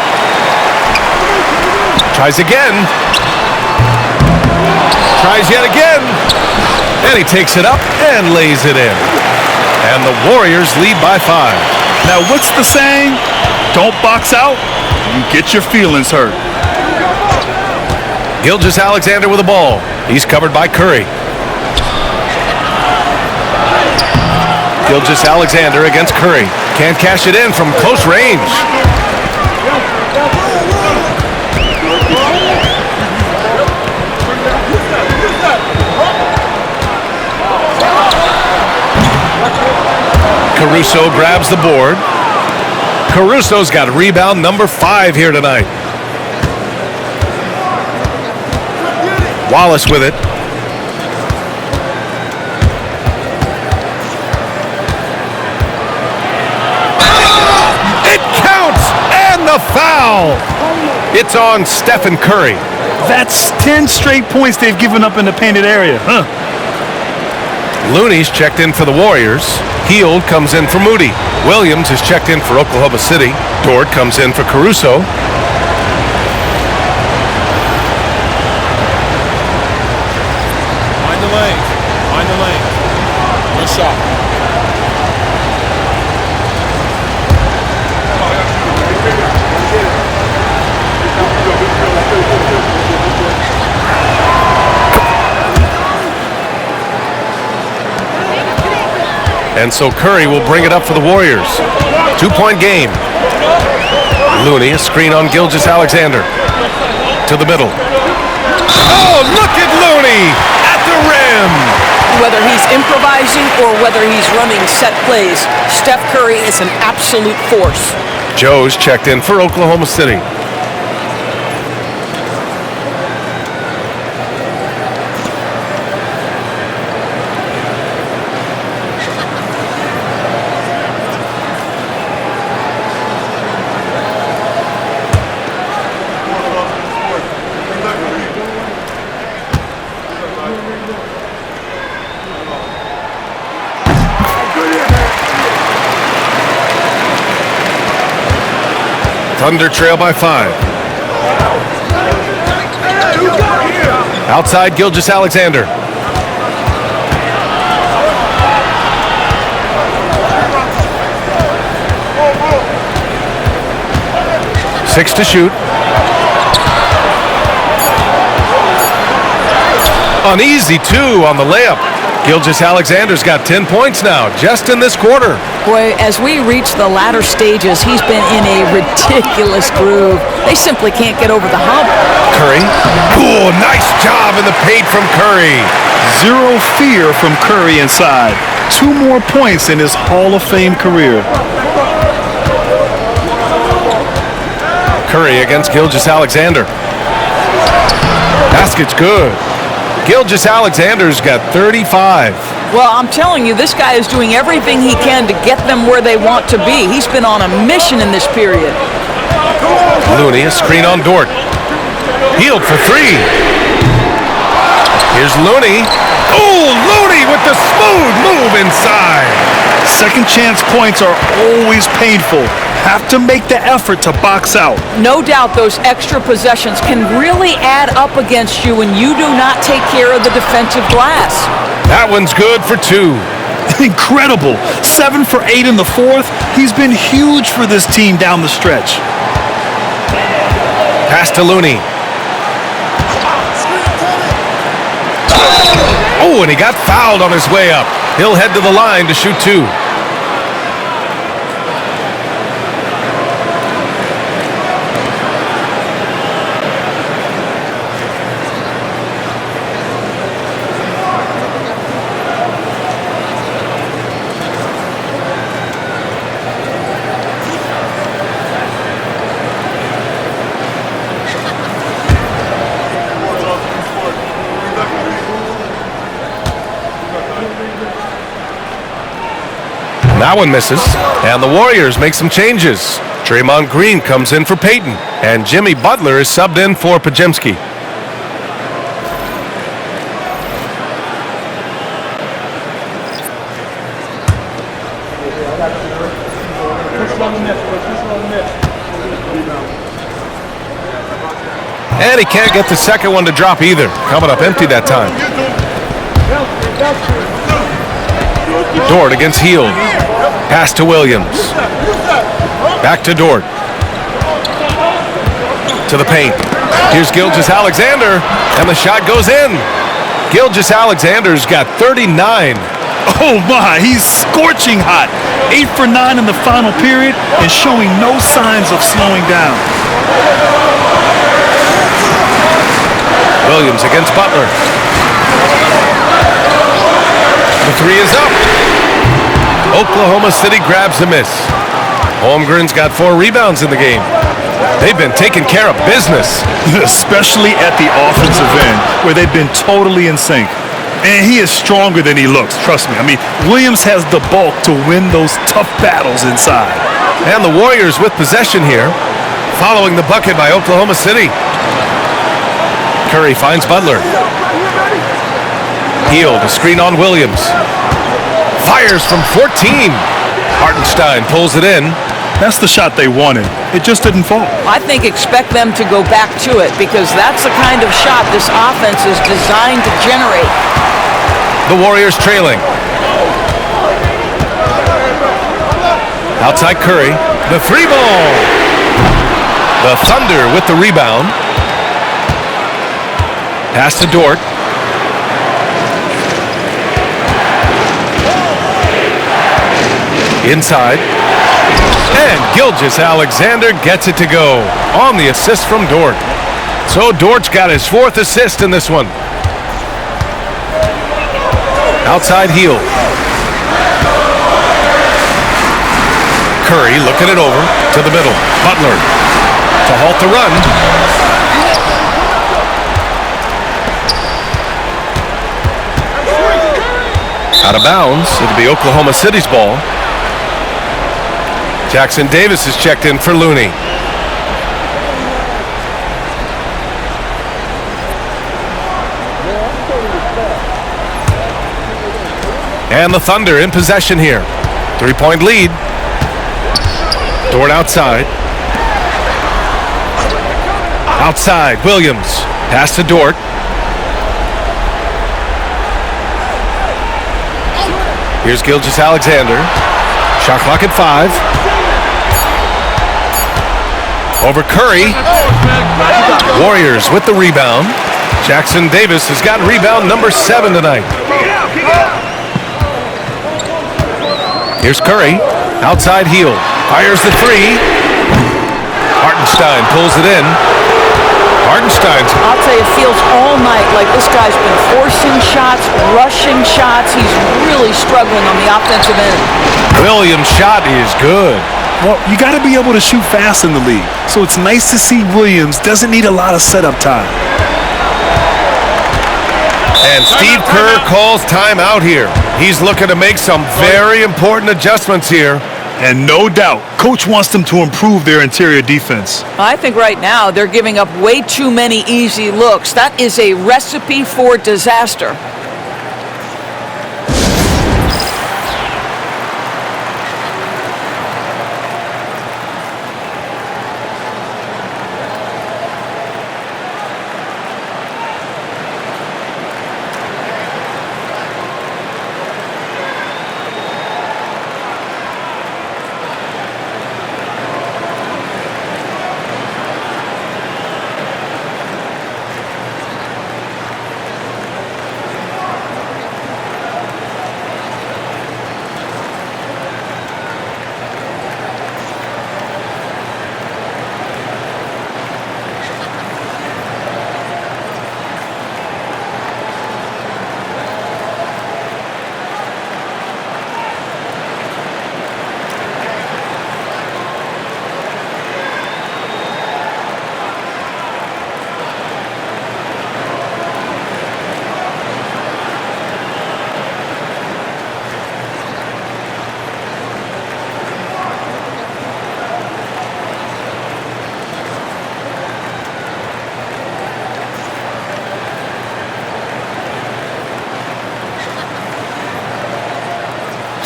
S1: Tries again. Tries yet again. And he takes it up and lays it in. And the Warriors lead by 5.
S2: Now, what's the saying? Don't box out, you get your feelings hurt.
S1: Gilgeous-Alexander with the ball. He's covered by Curry. Gilgeous-Alexander against Curry. Can't cash it in from close range. Caruso grabs the board. Caruso's got rebound number 5 here tonight. Wallace with it. It counts! And the foul! It's on Stephen Curry.
S2: That's 10 straight points they've given up in the painted area.
S1: Looney's checked in for the Warriors. Hield comes in for Moody. Williams is checked in for Oklahoma City. Dort comes in for Caruso.
S8: Find the lane. Find the lane. Good shot.
S1: And so Curry will bring it up for the Warriors. 2-point game. Looney, a screen on Gilgeous-Alexander. To the middle. Oh, look at Looney at the rim.
S3: Whether he's improvising or whether he's running set plays, Steph Curry is an absolute force.
S1: Joe's checked in for Oklahoma City. Thunder trail by 5. Outside Gilgeous-Alexander. Six to shoot. An easy 2 on the layup. Gilgeous-Alexander's got 10 points now, just in this quarter.
S3: Boy, as we reach the latter stages, he's been in a ridiculous groove. They simply can't get over the hump.
S1: Curry. Ooh, nice job in the paint from Curry.
S2: Zero fear from Curry inside. 2 more points in his Hall of Fame career.
S1: Curry against Gilgeous-Alexander. Basket's good. Gilgeous-Alexander's got 35.
S3: Well, I'm telling you, this guy is doing everything he can to get them where they want to be. He's been on a mission in this period.
S1: Looney, a screen on Dort. Hield for 3. Here's Looney. Oh, Looney with the smooth move inside.
S2: Second chance points are always painful. Have to make the effort to box out.
S3: No doubt those extra possessions can really add up against you when you do not take care of the defensive glass.
S1: That one's good for 2.
S2: Incredible. 7 for 8 in the fourth. He's been huge for this team down the stretch.
S1: Pass to Looney. Oh, and he got fouled on his way up. He'll head to the line to shoot 2. That one misses, and the Warriors make some changes. Draymond Green comes in for Payton, and Jimmy Butler is subbed in for Pajemski. And he can't get the second one to drop either. Coming up empty that time. Dort against Hield. Pass to Williams. Back to Dort. To the paint. Here's Gilgeous-Alexander, and the shot goes in. Gilgeous-Alexander's got 39.
S2: Oh my, he's scorching hot. 8 for 9 in the final period and showing no signs of slowing down.
S1: Williams against Butler. The 3 is up. Oklahoma City grabs a miss. Holmgren's got 4 rebounds in the game. They've been taking care of business.
S2: Especially at the offensive end, where they've been totally in sync. And he is stronger than he looks, trust me. I mean, Williams has the bulk to win those tough battles inside.
S1: And the Warriors with possession here, following the bucket by Oklahoma City. Curry finds Butler. Hield, a screen on Williams. Fires from 14. Hartenstein pulls it in.
S2: That's the shot they wanted. It just didn't fall.
S3: I think expect them to go back to it because that's the kind of shot this offense is designed to generate.
S1: The Warriors trailing. Outside Curry. The 3-ball. The Thunder with the rebound. Pass to Dort. Inside. And Gilgeous-Alexander gets it to go on the assist from Dort. So Dort's got his 4th assist in this one. Outside Hield. Curry looking it over to the middle. Butler to halt the run. Out of bounds. It'll be Oklahoma City's ball. Jackson Davis is checked in for Looney. And the Thunder in possession here. 3-point lead. Dort outside. Outside, Williams. Pass to Dort. Here's Gilgeous-Alexander. Shot clock at 5. Over Curry. Warriors with the rebound. Jackson Davis has got rebound number 7 tonight. Here's Curry. Outside Hield. Fires the 3. Hartenstein pulls it in. Hartenstein's.
S3: I'll tell you, it feels all night like this guy's been forcing shots, rushing shots. He's really struggling on the offensive end.
S1: Williams' shot is good.
S2: Well, you got to be able to shoot fast in the league. So it's nice to see Williams doesn't need a lot of setup time.
S1: And Steve Kerr calls timeout here. He's looking to make some very important adjustments here.
S2: And no doubt, Coach wants them to improve their interior defense.
S3: I think right now they're giving up way too many easy looks. That is a recipe for disaster.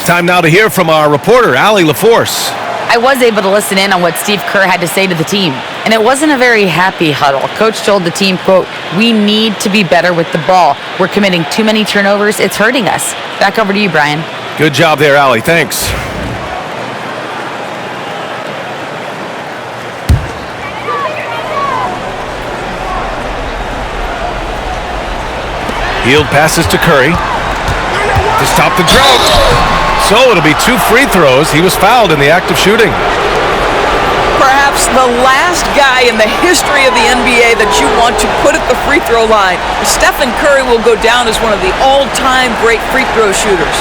S1: Time now to hear from our reporter, Allie LaForce.
S4: I was able to listen in on what Steve Kerr had to say to the team, and it wasn't a very happy huddle. Coach told the team, quote, "We need to be better with the ball. We're committing too many turnovers. It's hurting us." Back over to you, Brian.
S1: Good job there, Allie. Thanks. Hield passes to Curry to stop the drought. So it'll be 2 free throws. He was fouled in the act of shooting.
S3: Perhaps the last guy in the history of the NBA that you want to put at the free throw line. Stephen Curry will go down as one of the all-time great free throw shooters.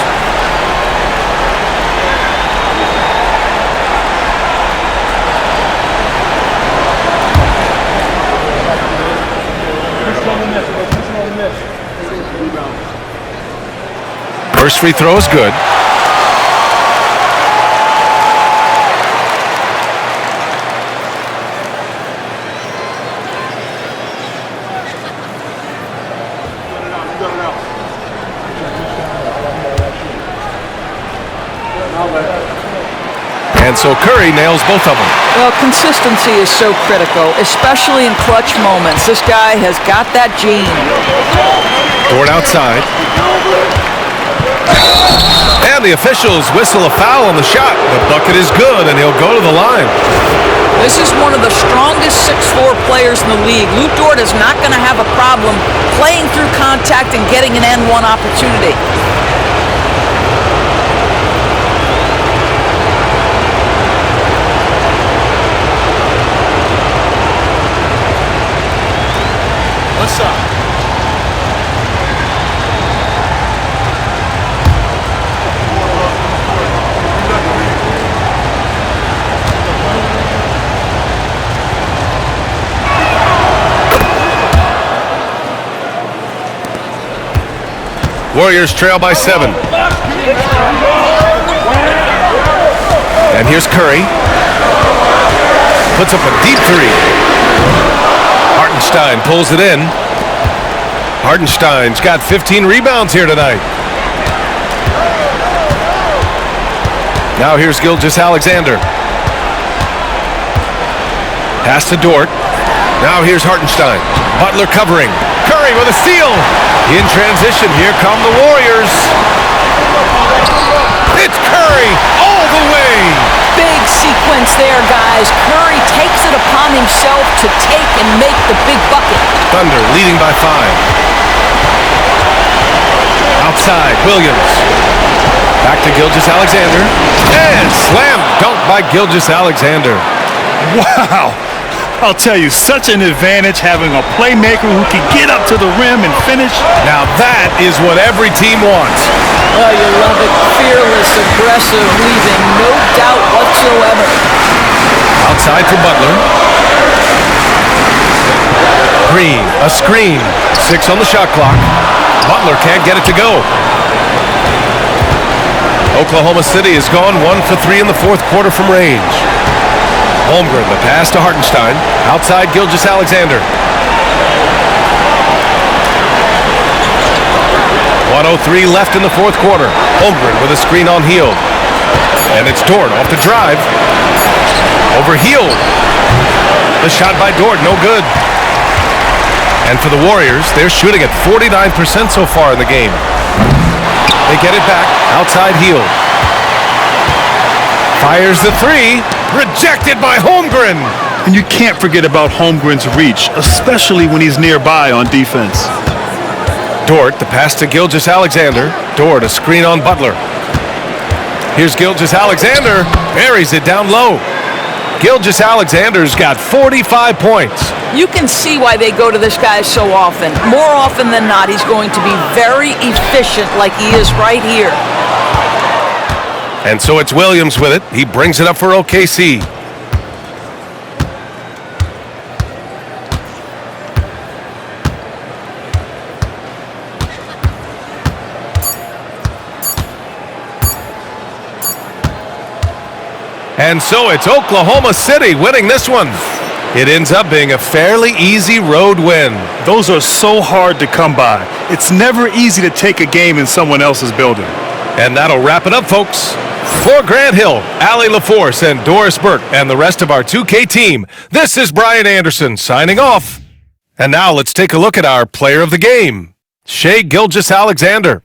S1: First free throw is good. And so Curry nails both of them.
S3: Well, consistency is so critical, especially in clutch moments. This guy has got that gene.
S1: Dort outside. And the officials whistle a foul on the shot. The bucket is good, and he'll go to the line.
S3: This is one of the strongest 6'4" players in the league. Lou Dort is not going to have a problem playing through contact and getting an N1 opportunity.
S8: What's up?
S1: Warriors trail by 7. And here's Curry. Puts up a deep three. Hartenstein pulls it in. Hartenstein's got 15 rebounds here tonight. Now here's Gilgeous-Alexander. Pass to Dort. Now here's Hartenstein. Butler covering. Curry with a steal. In transition, here come the Warriors. It's Curry all the way.
S3: Big sequence there, guys. Curry takes it upon himself to take and make the big bucket.
S1: Thunder leading by 5. Outside, Williams. Back to Gilgeous-Alexander. And slam dunk by Gilgeous-Alexander.
S2: Wow. I'll tell you, such an advantage having a playmaker who can get up to the rim and finish.
S1: Now that is what every team wants.
S3: Oh, you love it. Fearless, aggressive, leaving no doubt whatsoever.
S1: Outside for Butler. Green, a screen. 6 on the shot clock. Butler can't get it to go. Oklahoma City has gone 1 for 3 in the fourth quarter from range. Holmgren, the pass to Hartenstein. Outside, Gilgeous-Alexander. 1:03 left in the fourth quarter. Holmgren with a screen on Hield. And it's Dort off the drive. Over Hield. The shot by Dort, no good. And for the Warriors, they're shooting at 49% so far in the game. They get it back. Outside Hield. Fires the three. Rejected by Holmgren.
S2: And you can't forget about Holmgren's reach, especially when he's nearby on defense.
S1: Dort, the pass to Gilgeous-Alexander. Dort, a screen on Butler. Here's Gilgeous-Alexander. Buries it down low. Gilgeous-Alexander's got 45 points.
S3: You can see why they go to this guy so often. More often than not, he's going to be very efficient like he is right here.
S1: And so it's Williams with it. He brings it up for OKC. And so it's Oklahoma City winning this one. It ends up being a fairly easy road win.
S2: Those are so hard to come by. It's never easy to take a game in someone else's building.
S1: And that'll wrap it up, folks. For Grant Hill, Allie LaForce, and Doris Burke, and the rest of our 2K team, this is Brian Anderson signing off. And now let's take a look at our player of the game, Shai Gilgeous-Alexander.